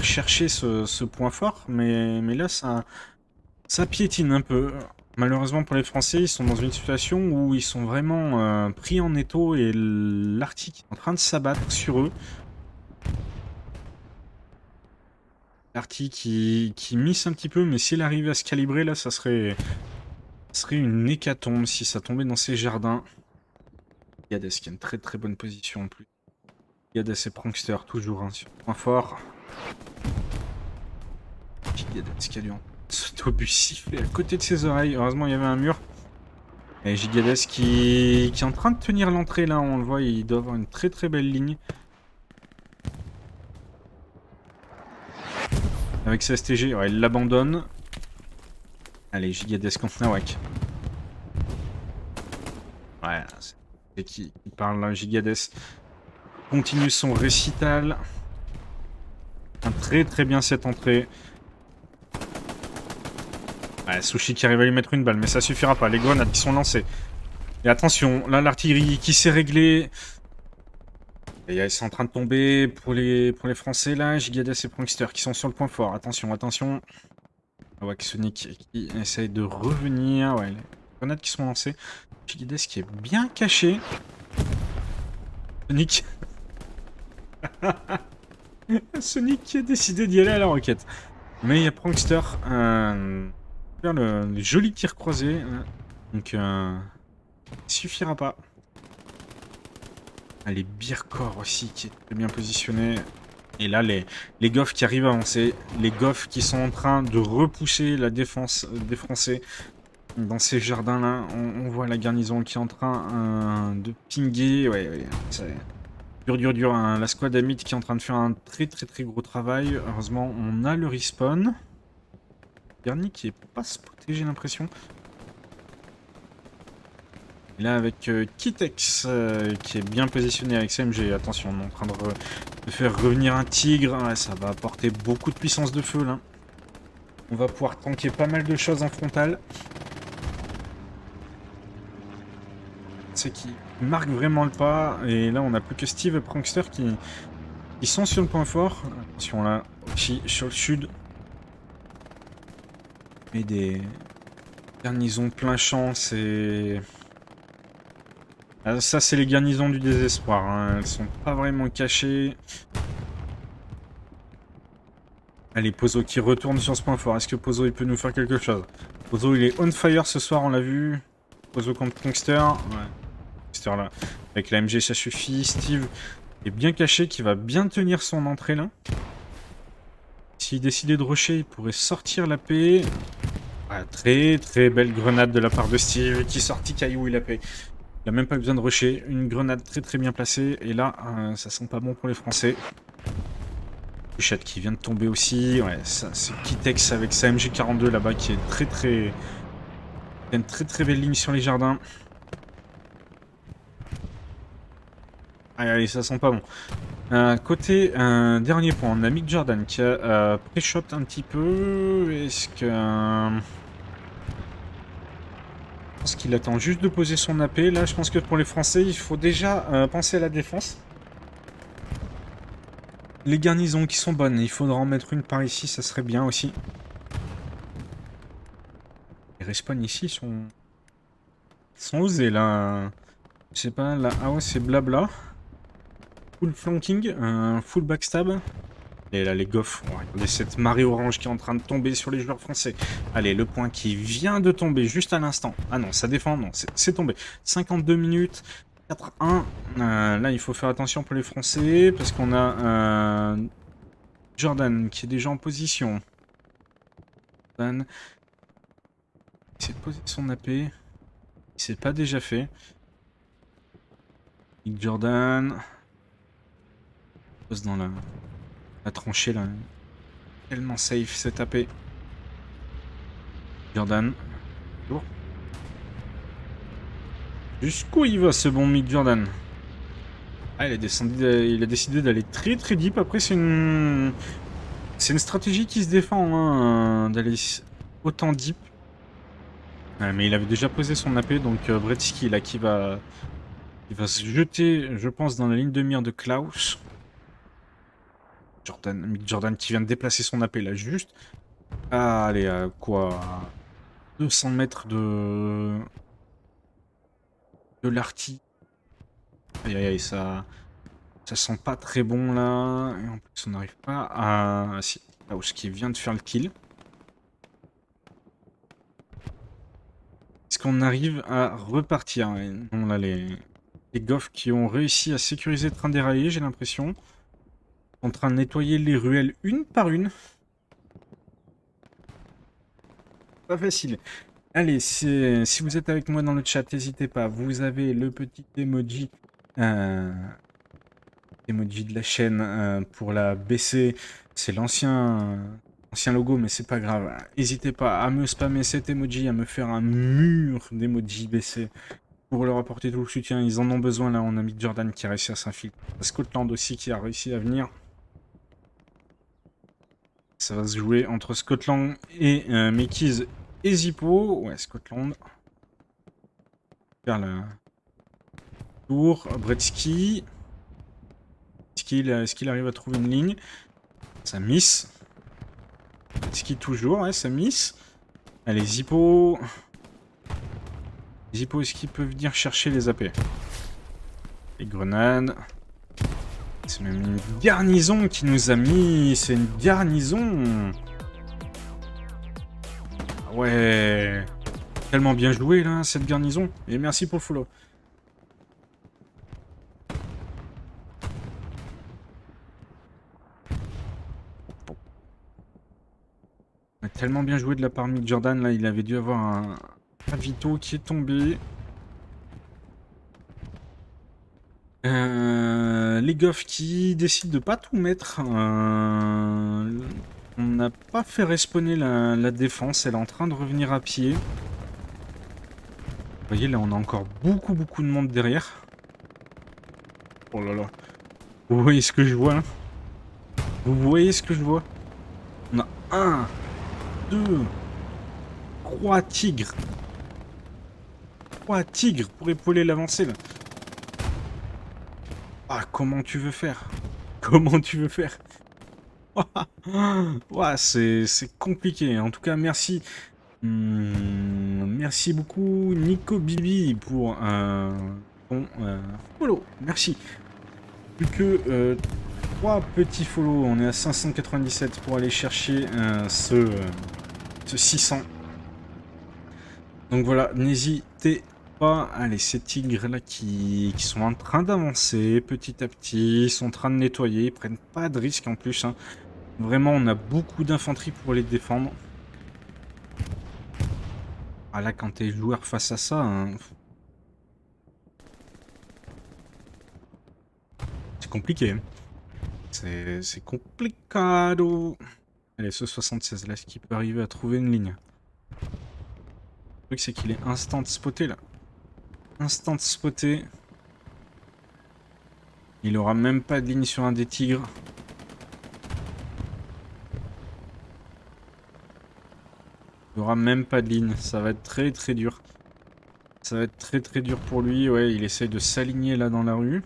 chercher ce point fort. Mais là, ça piétine un peu. Malheureusement pour les Français, ils sont dans une situation où ils sont vraiment pris en étau et l'Arctique est en train de s'abattre sur eux. L'Arctique qui miss un petit peu, mais s'il arrivait à se calibrer, là, ça serait une hécatombe si ça tombait dans ses jardins. Gades qui a une très très bonne position en plus. Gades et Prankster toujours hein, sur point fort. Gades qui a dû cet obus siffler à côté de ses oreilles. Heureusement il y avait un mur. Et Gigades qui est en train de tenir l'entrée là, on le voit, il doit avoir une très très belle ligne. Avec sa STG, ouais, il l'abandonne. Allez, Gigades contre Nawak. Ouais, c'est qui parle là, Gigades. continue son récital. Très très bien cette entrée. Ouais, Sushi qui arrive à lui mettre une balle, mais ça suffira pas. Les grenades qui sont lancées. Et attention, là l'artillerie qui s'est réglée. Et c'est en train de tomber pour les Français là. Gigadas et Prankster qui sont sur le point fort. Attention, attention. Sonic qui essaye de revenir. Ouais, les grenades qui sont lancées. Gigadas qui est bien caché. Sonic. Sonic qui a décidé d'y aller à la roquette. Mais il y a Prankster. Faire le joli tir croisé. Donc, suffira pas. Ah, les Birkor aussi qui est très bien positionné. Et là, les Goffs qui arrivent à avancer. Les Goffs qui sont en train de repousser la défense des Français dans ces jardins-là. On voit la garnison qui est en train de pinguer. Ouais, c'est dur. Hein. La squad Amit qui est en train de faire un très gros travail. Heureusement, on a le respawn. Bernie qui est pas spoté, j'ai l'impression. Et là, avec Kitex qui est bien positionné avec SMG. Attention, on est en train de faire revenir un tigre. Ouais, ça va apporter beaucoup de puissance de feu là. On va pouvoir tanker pas mal de choses en frontal. C'est qui marque vraiment le pas. Et là, on n'a plus que Steve et Prankster qui sont sur le point fort. Attention là, aussi sur le sud. Et des garnisons plein champ, c'est... Ça, c'est les garnisons du désespoir. Hein. Elles sont pas vraiment cachées. Allez, Pozo qui retourne sur ce point fort. Est-ce que Pozo, il peut nous faire quelque chose? Pozo, il est on fire ce soir, on l'a vu. Pozo contre Prankster. Ouais. Prankster là. Avec la MG, ça suffit. Steve est bien caché, qui va bien tenir son entrée là. S'il décidait de rusher, il pourrait sortir la paix. Ouais, très belle grenade de la part de Steve qui sortit caillou, il a paix. Il n'a même pas besoin de rusher. Une grenade très bien placée. Et là, ça sent pas bon pour les Français. Bouchette qui vient de tomber aussi. Ouais, ça, c'est Kitex avec sa MG42 là-bas qui est très... Il y a une très belle ligne sur les jardins. Allez, ça sent pas bon. Côté dernier point, on a Mick Jordan qui a pré-shot un petit peu. Est-ce que... Je pense qu'il attend juste de poser son AP. Là, je pense que pour les Français, il faut déjà penser à la défense. Les garnisons qui sont bonnes, il faudra en mettre une par ici, ça serait bien aussi. Les respawns ici sont osés là. Je sais pas, là, ah ouais, c'est blabla. Full flanking, full backstab. Et là, les Goffs, regardez cette marée orange qui est en train de tomber sur les joueurs français. Allez, le point qui vient de tomber juste à l'instant. Ah non, ça défend, non, c'est tombé. 52 minutes, 4-1. Là, il faut faire attention pour les Français, parce qu'on a Jordan qui est déjà en position. Jordan, il essaie de poser son AP. Il s'est pas déjà fait. Nick Jordan pose dans la tranchée là. Tellement safe, c'est tapé. Jordan. Lourd. Jusqu'où il va ce bon Mick Jordan? Ah, il a décidé d'aller très deep. Après, c'est une stratégie qui se défend, hein, d'aller autant deep. Mais il avait déjà posé son AP, donc Bretsky là qui va se jeter, je pense, dans la ligne de mire de Klaus. Mick Jordan qui vient de déplacer son AP là, juste. Ah, allez, à quoi 200 mètres de l'arty. Aïe, ça sent pas très bon là. Et en plus, on n'arrive pas à... Si, Klaus qui vient de faire le kill. Est-ce qu'on arrive à repartir? Non, là, les Goffs qui ont réussi à sécuriser le train déraillé, j'ai l'impression. En train de nettoyer les ruelles une par une. Pas facile. Allez, si vous êtes avec moi dans le chat, n'hésitez pas. Vous avez le petit emoji, emoji de la chaîne pour la BC. C'est l'ancien logo, mais c'est pas grave. N'hésitez pas à me spammer cet emoji, à me faire un mur d'emoji BC. pour leur apporter tout le soutien. Ils en ont besoin là. On a mis Jordan qui a réussi à s'infiltrer. Scotland aussi qui a réussi à venir. Ça va se jouer entre Scotland et Mekies et Zippo. Ouais, Scotland. Faire la tour. Bretsky. Est-ce qu'il arrive à trouver une ligne? Ça miss. Bretsky toujours, ouais, ça miss. Allez, Zippo. Zippo, est-ce qu'il peut venir chercher les AP? Les grenades. C'est même une garnison qui nous a mis. C'est une garnison. Ah ouais. Tellement bien joué là, cette garnison. Et merci pour le follow. Tellement bien joué de la part de Jordan. Là, il avait dû avoir un Vito qui est tombé. Les goffs qui décident de pas tout mettre. On n'a pas fait respawner la défense. Elle est en train de revenir à pied. Vous voyez, là, on a encore beaucoup de monde derrière. Oh là là. Vous voyez ce que je vois, là? Vous voyez ce que je vois? On a 1, 2, 3 tigres. 3 tigres pour épauler l'avancée, là. Ah, comment tu veux faire? Comment tu veux faire? Ouais, c'est compliqué. En tout cas, merci. Merci beaucoup, Nico Bibi, pour ton follow. Merci. Plus que 3 petits follow. On est à 597 pour aller chercher ce 600. Donc voilà, n'hésitez pas. Allez, ces tigres-là qui sont en train d'avancer petit à petit, ils sont en train de nettoyer, ils prennent pas de risques en plus. Hein. Vraiment, on a beaucoup d'infanterie pour les défendre. Ah là, quand t'es joueur face à ça, hein, c'est compliqué. Hein. C'est complicado. Allez, ce 76 là, est-ce qu'il peut arriver à trouver une ligne? Le truc, c'est qu'il est instant spoté là. Instant spoté. Il aura même pas de ligne sur un des tigres. Il aura même pas de ligne. Ça va être très dur. Ça va être très dur pour lui. Ouais, il essaye de s'aligner là dans la rue.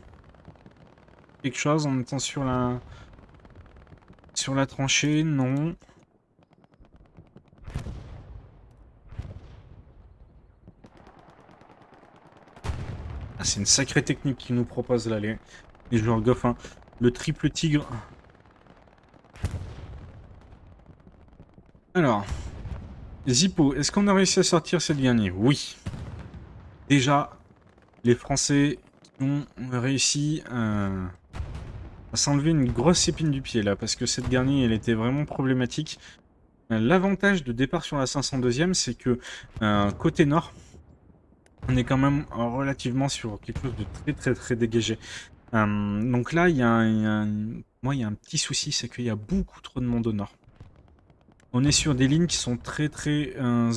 Quelque chose en étant sur la tranchée, non. Ah, c'est une sacrée technique qu'ils nous proposent là, les joueurs Goff. Hein. Le triple tigre. Alors, Zippo, est-ce qu'on a réussi à sortir cette dernière? Oui. Déjà, les Français ont réussi à s'enlever une grosse épine du pied là, parce que cette dernière, elle était vraiment problématique. L'avantage de départ sur la 502e, c'est que côté nord, on est quand même relativement sur quelque chose de très dégagé. Donc là, il y a un petit souci, c'est qu'il y a beaucoup trop de monde au nord. On est sur des lignes qui sont très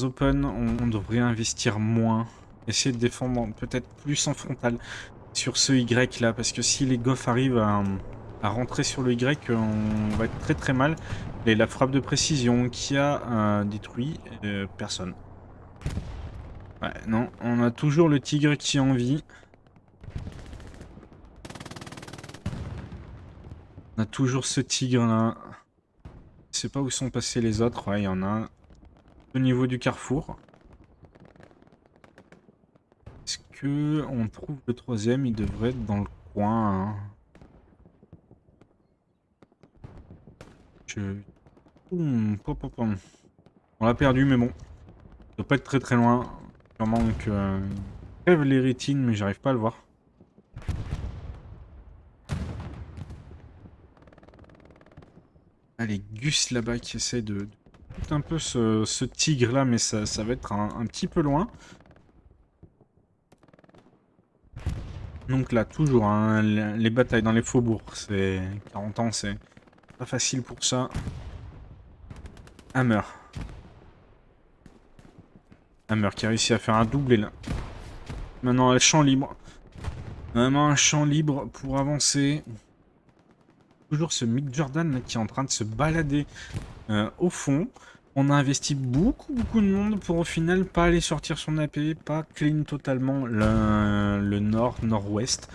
open, on devrait investir moins. Essayer de défendre peut-être plus en frontal sur ce Y là, parce que si les Goffs arrivent à rentrer sur le Y, on va être très mal. Et la frappe de précision qui a détruit personne. Ouais, non, on a toujours le tigre qui est en vie. On a toujours ce tigre là. Je sais pas où sont passés les autres. Ouais, il y en a un au niveau du carrefour. Est-ce que on trouve le troisième? Il devrait être dans le coin. Hein. On l'a perdu, mais bon. Il doit pas être très loin. Sûrement que il crève les rétines, mais j'arrive pas à le voir. Allez, Gus là-bas qui essaie de tout un peu ce tigre là, mais ça va être un petit peu loin. Donc là, toujours, hein, les batailles dans les faubourgs, c'est 40 ans, c'est pas facile pour ça. Hammer. Hammer qui a réussi à faire un doublé là. Maintenant, un champ libre. Vraiment un champ libre pour avancer. Toujours ce Mick Jordan là, qui est en train de se balader au fond. On a investi beaucoup de monde pour au final pas aller sortir son AP, pas clean totalement le nord-nord-ouest.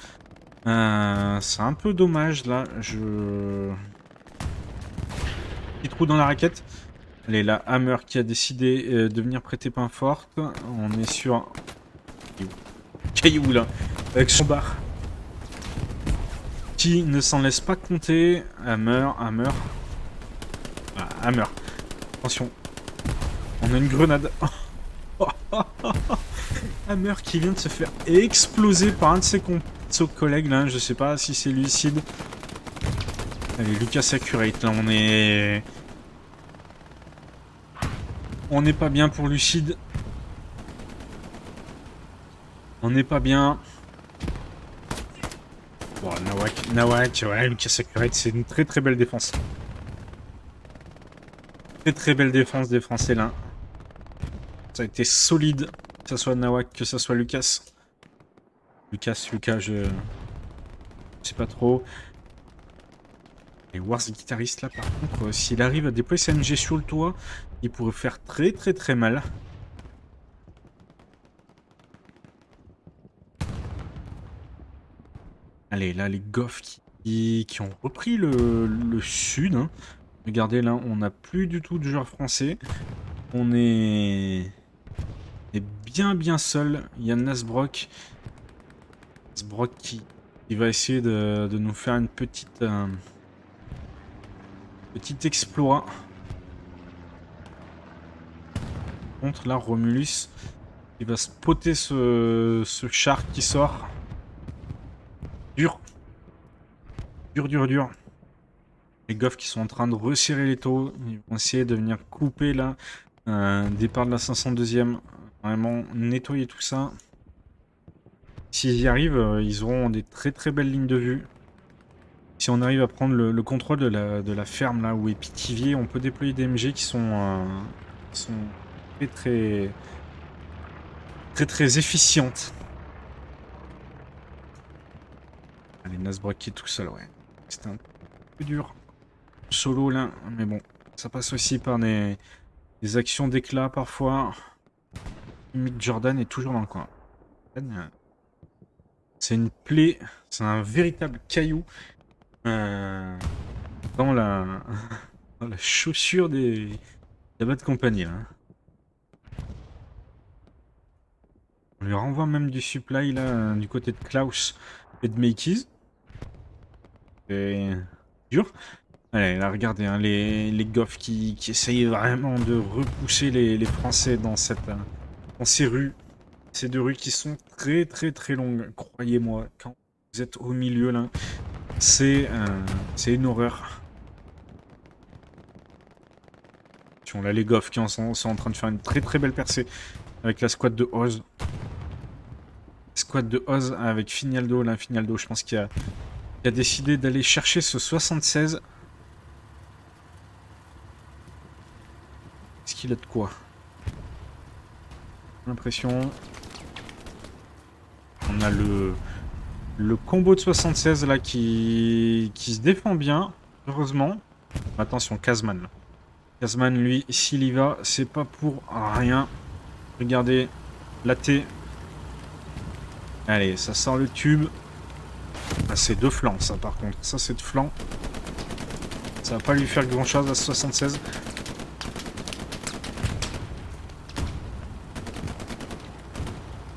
C'est un peu dommage là. Petit trou dans la raquette. Allez, la Hammer qui a décidé de venir prêter main forte. On est sur Caillou là, avec son bar. Qui ne s'en laisse pas compter. Hammer. Ah, Hammer. Attention. On a une grenade. Hammer qui vient de se faire exploser par un de ses collègues là. Je sais pas si c'est Lucide. Allez, Lucas Accurate là, on est... On n'est pas bien pour Lucide. On n'est pas bien. Bon, Nawak, ouais, Lucas Accurate, c'est une très belle défense. Très belle défense des Français là. Ça a été solide, que ce soit Nawak, que ce soit Lucas. Lucas, je sais pas trop. Et Wars guitariste là, par contre, s'il arrive à déployer sa MG sur le toit, il pourrait faire très mal. Allez, là, les Goffs qui ont repris le sud. Hein. Regardez, là, on n'a plus du tout de joueurs français. On est bien seul. Il y a Nasbrock. Qui va essayer de nous faire une petite exploit. Contre là, Romulus, il va spotter ce char qui sort. Dur. Les Goffs qui sont en train de resserrer les taux. Ils vont essayer de venir couper là. Départ de la 502e. Vraiment nettoyer tout ça. S'ils y arrivent, ils auront des très belles lignes de vue. Si on arrive à prendre le contrôle de la ferme là où est Pithiviers, on peut déployer des MG qui sont très efficientes. Allez, Nasbrock qui est tout seul, ouais. C'était un peu dur. Solo là, mais bon, ça passe aussi par des actions d'éclat parfois. Mick Jordan est toujours dans le coin. C'est une plaie, c'est un véritable caillou dans la chaussure des bas de compagnie. Là. On lui renvoie même du supply là, du côté de Klaus et de Makeys. C'est dur. Allez, là, regardez, hein, les Goffs qui essayent vraiment de repousser les Français dans ces rues. Ces deux rues qui sont très longues. Croyez-moi, quand vous êtes au milieu, là, c'est une horreur. Là, les Goffs qui sont en train de faire une très belle percée avec la squad de Oz. Squad de Oz avec Finaldo. Là, Finaldo, je pense qu'il a décidé d'aller chercher ce 76. Est-ce qu'il a de quoi? L'impression. On a le combo de 76 là qui se défend bien, heureusement. Attention, Kazman. Kazman, lui, s'il y va, c'est pas pour rien. Regardez, la T. Allez, ça sort le tube. Ah, c'est de flanc, ça, par contre. Ça, c'est de flanc. Ça va pas lui faire grand-chose à 76.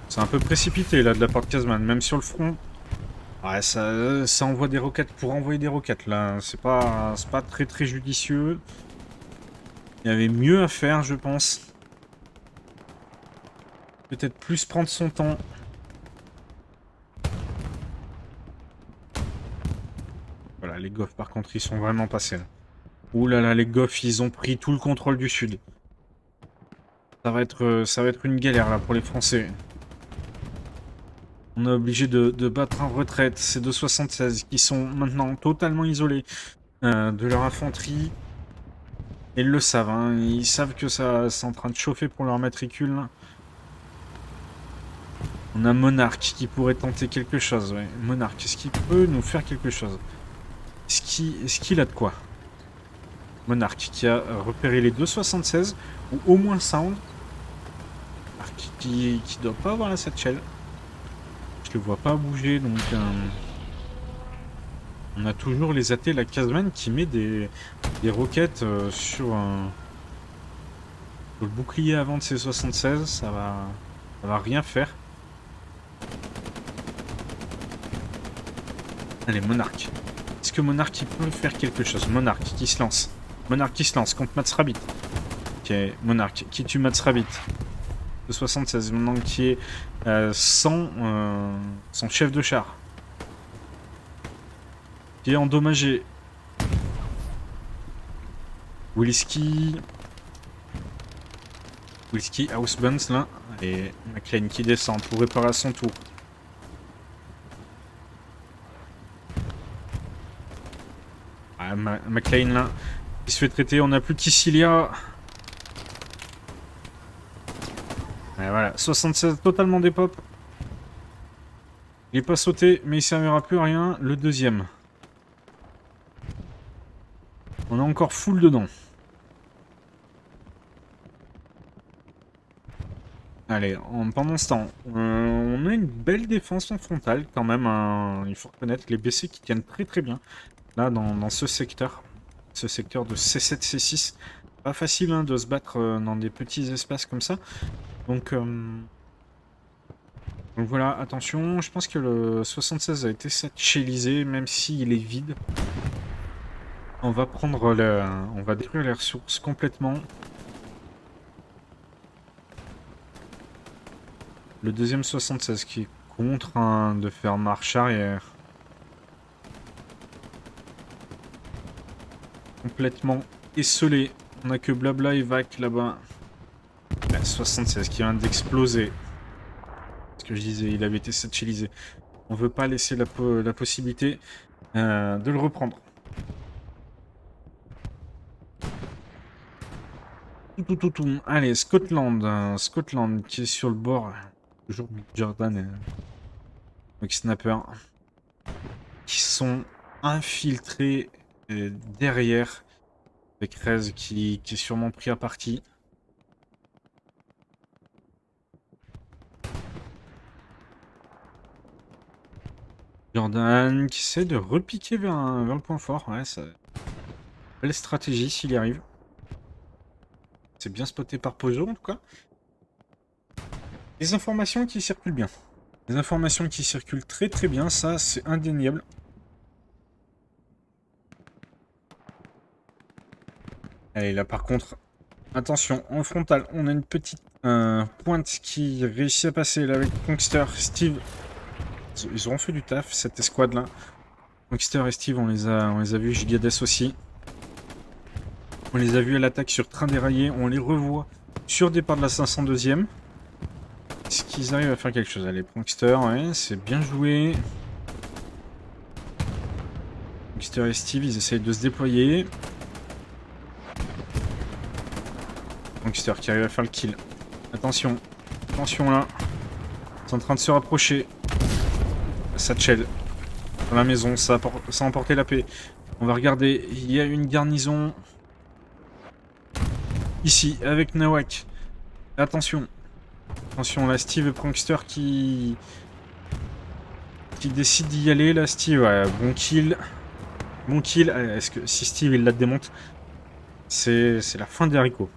C'est un peu précipité, là, de la part de Kazman. Même sur le front. Ouais, ça envoie des roquettes pour envoyer des roquettes, là. C'est pas très judicieux. Il y avait mieux à faire, je pense. Peut-être plus prendre son temps. Voilà, les Goffs, par contre, ils sont vraiment passés, là. Ouh là là, les Goffs, ils ont pris tout le contrôle du sud. Ça va être une galère, là, pour les Français. On est obligé de battre en retraite ces 276 qui sont maintenant totalement isolés de leur infanterie. Ils le savent, hein. Ils savent que ça c'est en train de chauffer pour leur matricule. On a Monarch qui pourrait tenter quelque chose. Ouais. Monarch, est-ce qu'il peut nous faire quelque chose? Est-ce qu'il a de quoi? Monarch qui a repéré les 2,76 ou au moins Sound. Qui doit pas avoir la satchel. Je le vois pas bouger, donc on a toujours les AT, la Casman qui met des roquettes sur le bouclier avant de ses 76, ça va rien faire. Allez, Monarch. Est-ce que Monarch il peut faire quelque chose? Monarch qui se lance. Monarch qui se lance contre Mats Rabbit. Ok, Monarch qui tue Mats Rabbit. De 76, maintenant qui est sans son chef de char. Qui est endommagé. Wilski Housebounce là. Et McLean qui descend pour réparer à son tour. Ah, McLean là. Il se fait traiter. On n'a plus qu'Issilia. Et voilà. 76 totalement des pop. Il n'est pas sauté, mais il servira plus à rien. Le deuxième. On a encore full dedans. Allez, pendant ce temps, on a une belle défense en frontale quand même. Il faut reconnaître les BC qui tiennent très très bien. Là, dans ce secteur de C7, C6. Pas facile hein, de se battre dans des petits espaces comme ça. Donc voilà, attention. Je pense que le 76 a été satchelisé, même s'il est vide. On va on va détruire les ressources complètement. Le deuxième 76 qui est contraint de faire marche arrière. Complètement esselé. On a que Blabla et Vac là-bas. 76 qui vient d'exploser. Ce que je disais, il avait été satchelisé. On veut pas laisser la possibilité de le reprendre. Allez, Scotland. Scotland qui est sur le bord. Toujours Jordan et Snapper. Qui sont infiltrés derrière. Avec Rez qui est sûrement pris à partie. Jordan qui essaie de repiquer vers le point fort. Ouais, ça... Belle stratégie s'il y arrive. C'est bien spoté par Pozo en tout cas. Les informations qui circulent bien. Les informations qui circulent très très bien, ça c'est indéniable. Allez là par contre, attention, en frontal, on a une petite pointe qui réussit à passer là avec Punkster, Steve. Ils auront fait du taf cette escouade là. Punkster et Steve, on les a vus, Gigades aussi. On les a vus à l'attaque sur train déraillé, on les revoit sur départ de la 502e. Est-ce qu'ils arrivent à faire quelque chose? Allez, Punkster, ouais, c'est bien joué. Punkster et Steve, ils essayent de se déployer. Punkster qui arrive à faire le kill. Attention, attention là. C'est en train de se rapprocher. Satchel. Dans la maison, ça a emporté la paix. On va regarder, il y a une garnison. Ici, avec Nawak. Attention. Attention, là, Steve et Prankster qui décide d'y aller. Là, Steve, ouais, bon kill. Bon kill. Est-ce que si Steve, il la démonte, c'est la fin des haricots.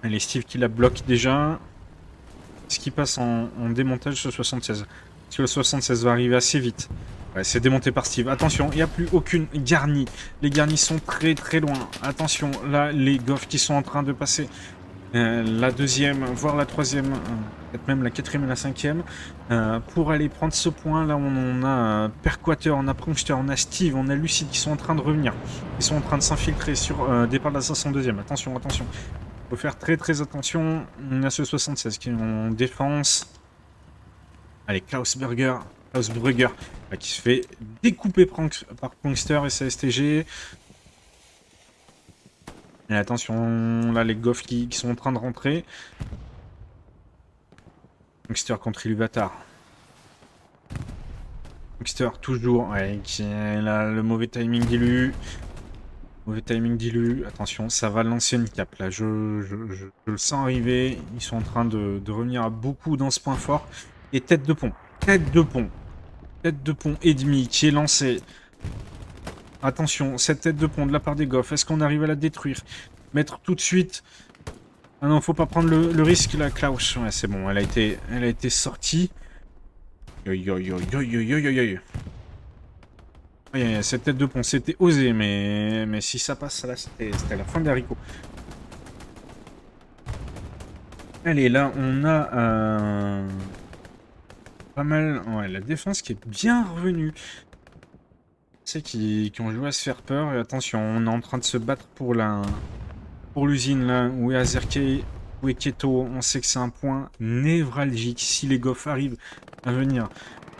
Allez, Steve qui la bloque déjà. Est-ce qu'il passe en démontage ce 76? Parce que le 76 va arriver assez vite. Ouais, c'est démonté par Steve. Attention, il n'y a plus aucune garnie. Les garnis sont très très loin. Attention, là, les goffs qui sont en train de passer. La deuxième, voire la troisième, peut-être même la quatrième et la cinquième, pour aller prendre ce point. Là, on a Perquater, on a Prankster, on a Steve, on a Lucide qui sont en train de revenir. Ils sont en train de s'infiltrer sur départ de la 502e. Attention, attention. Il faut faire très très attention. On a ce 76 qui est en défense. Allez, Klausbrugger qui se fait découper par Prankster et sa STG. Et attention, là les goffs qui sont en train de rentrer. Youngster contre Iluvatar. Youngster, toujours. Ouais, qui est là, le mauvais timing d'Ilu. Mauvais timing d'Ilu. Attention, ça va lancer une cape. Là, je le sens arriver. Ils sont en train de revenir à beaucoup dans ce point fort. Et tête de pont. Tête de pont. Tête de pont et demi qui est lancée. Attention, cette tête de pont de la part des Goffs, est-ce qu'on arrive à la détruire? Mettre tout de suite. Ah non, faut pas prendre le risque là, Klaus. Ouais, c'est bon, elle a été sortie. Cette tête de pont, c'était osé, mais si ça passe, là, c'était la fin des haricots. Allez, là, on a pas mal. Ouais, la défense qui est bien revenue. C'est qui ont joué à se faire peur. Et attention, on est en train de se battre pour l'usine là, où est Azerkei, où est Keto. On sait que c'est un point névralgique. Si les Goffs arrivent à venir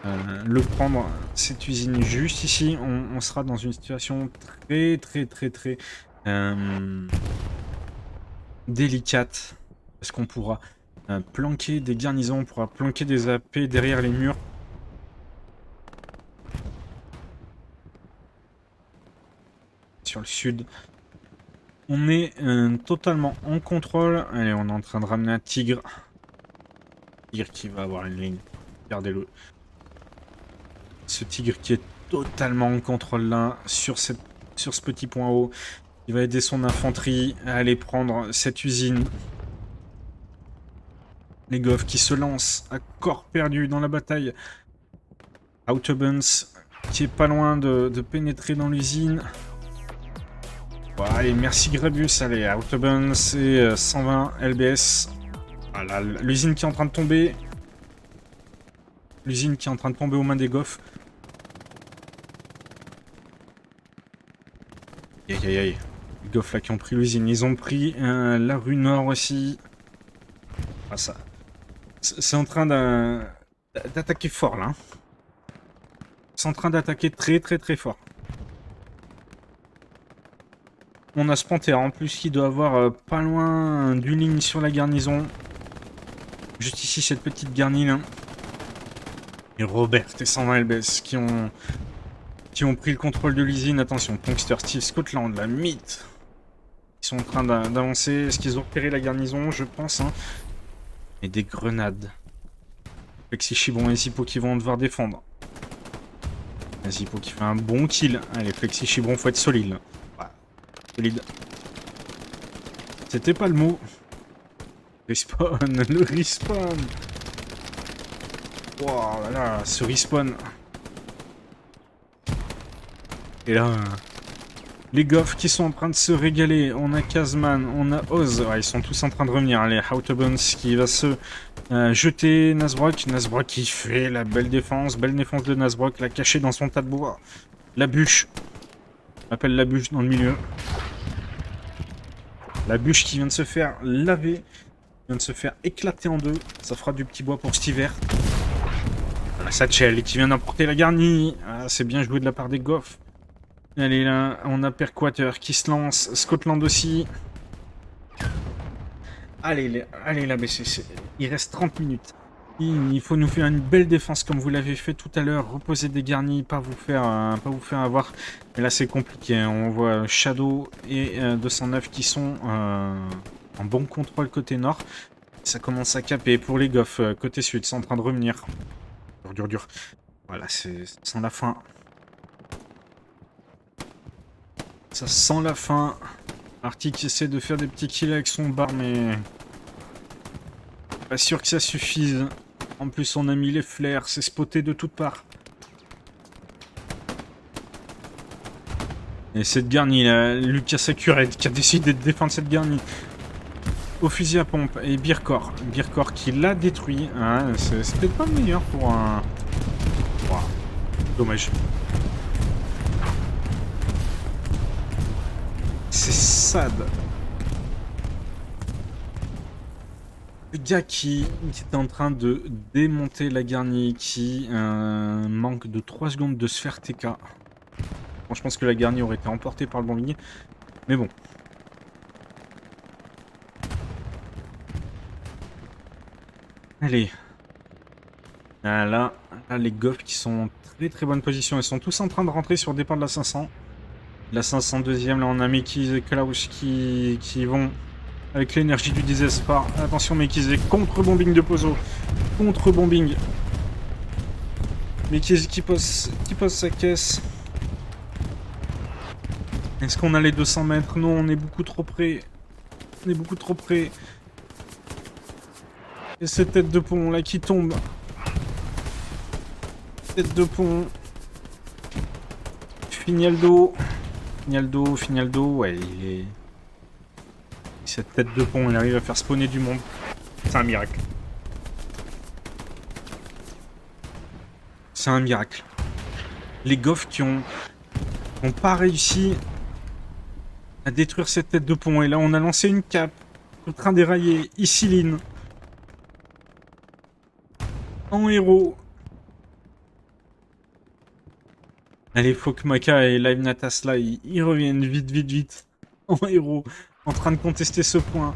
le prendre, cette usine juste ici, on sera dans une situation très délicate. Parce qu'on pourra planquer des garnisons, on pourra planquer des AP derrière les murs. Sur le sud. On est totalement en contrôle. Allez, on est en train de ramener un tigre. Tigre qui va avoir une ligne. Regardez-le. Ce tigre qui est totalement en contrôle là, sur ce petit point haut. Il va aider son infanterie à aller prendre cette usine. Les Goffs qui se lancent à corps perdu dans la bataille. Autobans qui est pas loin de pénétrer dans l'usine. Bon, allez, merci Grabus. Allez, Autobahn, c'est 120 LBS. Voilà, l'usine qui est en train de tomber. L'usine qui est en train de tomber aux mains des Goffs. Aïe. Les Goffs là qui ont pris l'usine. Ils ont pris la rue Nord aussi. Ah, ça. C'est en train d'attaquer fort là. C'est en train d'attaquer très fort. On a ce Panther en plus qui doit avoir pas loin d'une ligne sur la garnison. Juste ici, cette petite garnie là. Et Robert et 120 LBS qui ont pris le contrôle de l'usine. Attention, Punkster, Steve, Scotland, la mythe. Ils sont en train d'avancer. Est-ce qu'ils ont repéré la garnison? Je pense. Hein. Et des grenades. Flexi Chibon et Zippo qui vont devoir défendre. Zippo qui fait un bon kill. Allez, Flexi Chibon, faut être solide. Voilà. Solide. C'était pas le mot. Respawn, le respawn. Wow, là là, ce respawn. Et là, les Goffs qui sont en train de se régaler. On a Kazman, on a Oz. Ouais, ils sont tous en train de revenir. Allez, Autobones qui va se jeter Nasbrock. Nasbrock qui fait la belle défense. Belle défense de Nasbrock, la cachée dans son tas de bois. La bûche. On appelle la bûche dans le milieu. La bûche qui vient de se faire laver. Qui vient de se faire éclater en deux. Ça fera du petit bois pour cet hiver. Voilà, Satchel qui vient d'emporter la garnie. Ah, c'est bien joué de la part des Goffs. Allez là, on a Perquater qui se lance, Scotland aussi. Allez là, il reste 30 minutes. Il faut nous faire une belle défense comme vous l'avez fait tout à l'heure. Reposer des garnis, pas vous faire avoir. Mais là c'est compliqué, hein. On voit Shadow et 209 qui sont en bon contrôle côté nord. Ça commence à caper pour les Goffs côté sud, c'est en train de revenir. Dur. Voilà, c'est sans la fin. Ça sent la fin. Arctic essaie de faire des petits kills avec son bar, mais pas sûr que ça suffise. En plus, on a mis les flares, c'est spoté de toutes parts. Et cette garnie là, Lucas Sakured qui a décidé de défendre cette garnie au fusil à pompe. Et Birkor qui l'a détruit. Hein, c'est peut-être pas le meilleur pour un... Wow. Dommage. C'est sad. Le gars qui est en train de démonter la garnie, qui manque de 3 secondes de se faire TK. Bon, je pense que la garnie aurait été emportée par le bombing. Mais bon. Allez. Ah, là, les Goffs qui sont en très très bonne position. Ils sont tous en train de rentrer sur le départ de la 500. La 502e, là on a Mekiz et Klaus qui vont avec l'énergie du désespoir. Attention Mekiz, contre-bombing de Pozo. Contre-bombing. Mekiz qui pose sa caisse. Est-ce qu'on a les 200 mètres? Non, on est beaucoup trop près. On est beaucoup trop près. Et cette tête de pont là qui tombe. Tête de pont. Fignaldo. Fignaldo, ouais, il est... Cette tête de pont, il arrive à faire spawner du monde. C'est un miracle. C'est un miracle. Les Goffs qui ont pas réussi à détruire cette tête de pont. Et là, on a lancé une cape. Le train déraillé. Isiline. En héros. Allez, faut que Maka et Live Natas là, ils reviennent vite. En héros. En train de contester ce point.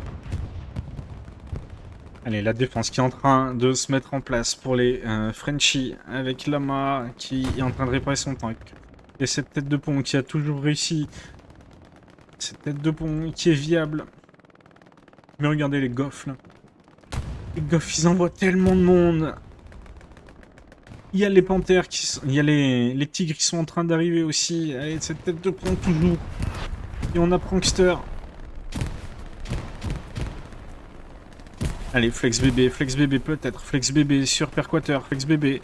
Allez, la défense qui est en train de se mettre en place pour les Frenchies. Avec Lama qui est en train de réparer son tank. Et cette tête de pont qui a toujours réussi. Cette tête de pont qui est viable. Mais regardez les Goffs là. Les Goffs, ils envoient tellement de monde. Il y a les panthères qui sont... Il y a les tigres qui sont en train d'arriver aussi. Allez, cette tête de pont toujours. Et on a Prankster. Allez, Flex bébé peut-être. Flex bébé sur Perquateur. Flex bébé.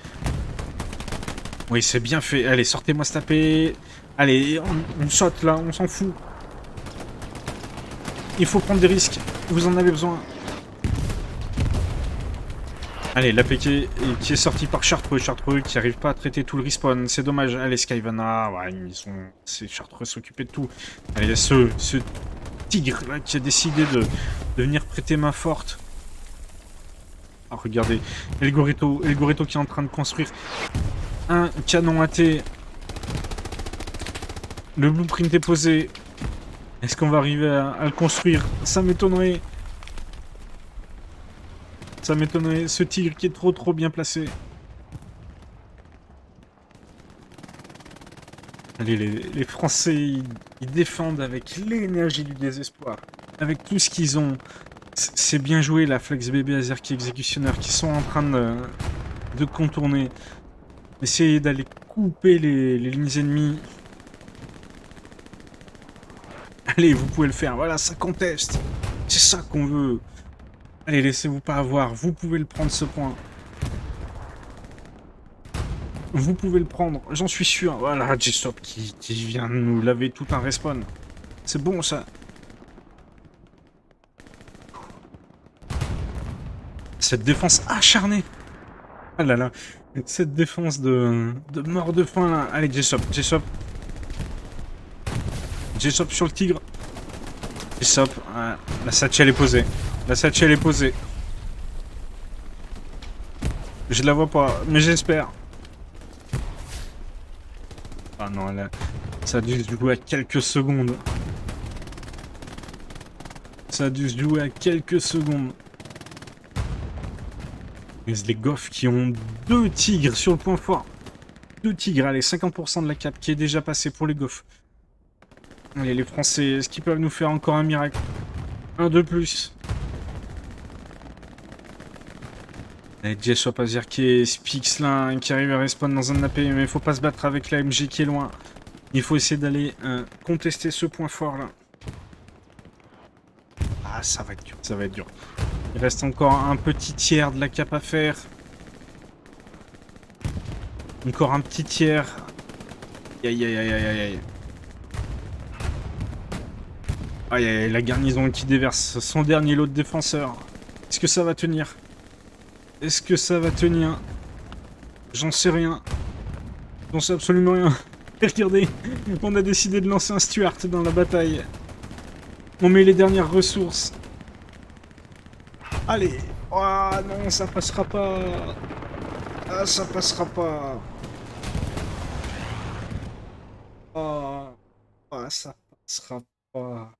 Oui, c'est bien fait. Allez, sortez-moi se taper. Allez, on saute là, on s'en fout. Il faut prendre des risques. Vous en avez besoin. Allez, l'APK qui est sorti par Chartreux qui arrive pas à traiter tout le respawn, c'est dommage. Allez, Skyvana, ouais, c'est Chartreux s'occuper de tout. Allez, ce tigre là qui a décidé de venir prêter main forte. Ah, regardez, El Goreto qui est en train de construire un canon AT. Le blueprint est posé. Est-ce qu'on va arriver à le construire? Ça m'étonnerait. Ça m'étonnerait, ce tigre qui est trop bien placé. Allez, les Français, ils défendent avec l'énergie du désespoir. Avec tout ce qu'ils ont. C'est bien joué, la Flex BB Azerki Exécutionneur, qui sont en train de contourner. Essayer d'aller couper les lignes ennemies. Allez, vous pouvez le faire. Voilà, ça conteste. C'est ça qu'on veut. Allez, laissez-vous pas avoir. Vous pouvez le prendre, ce point. Vous pouvez le prendre, j'en suis sûr. Voilà, J-Stop qui vient de nous laver tout un respawn. C'est bon, ça. Cette défense acharnée. Ah là là. Cette défense de mort de faim, là. Allez, J-Stop. J-Stop sur le tigre. J-Stop. Ah, la satchel est posée. Je la vois pas, mais j'espère. Ah non, là, ça a dû se jouer à quelques secondes. Mais les Goffs qui ont 2 tigres sur le point fort. 2 tigres, allez, 50% de la cape qui est déjà passée pour les Goffs. Allez, les Français, est-ce qu'ils peuvent nous faire encore un miracle? Un de plus. Allez, J-Shop Azerki, Spix là, qui arrive à respawn dans un AP, mais il faut pas se battre avec la MG qui est loin. Il faut essayer d'aller contester ce point fort là. Ah, ça va être dur. Il reste encore un petit tiers de la cape à faire. Encore un petit tiers. Aïe. Aïe, la garnison qui déverse son dernier lot de défenseurs. Est-ce que ça va tenir? J'en sais rien. J'en sais absolument rien. Regardez, on a décidé de lancer un Stuart dans la bataille. On met les dernières ressources. Allez. Oh non, ça passera pas. Ah, ça passera pas. Oh, ça passera pas.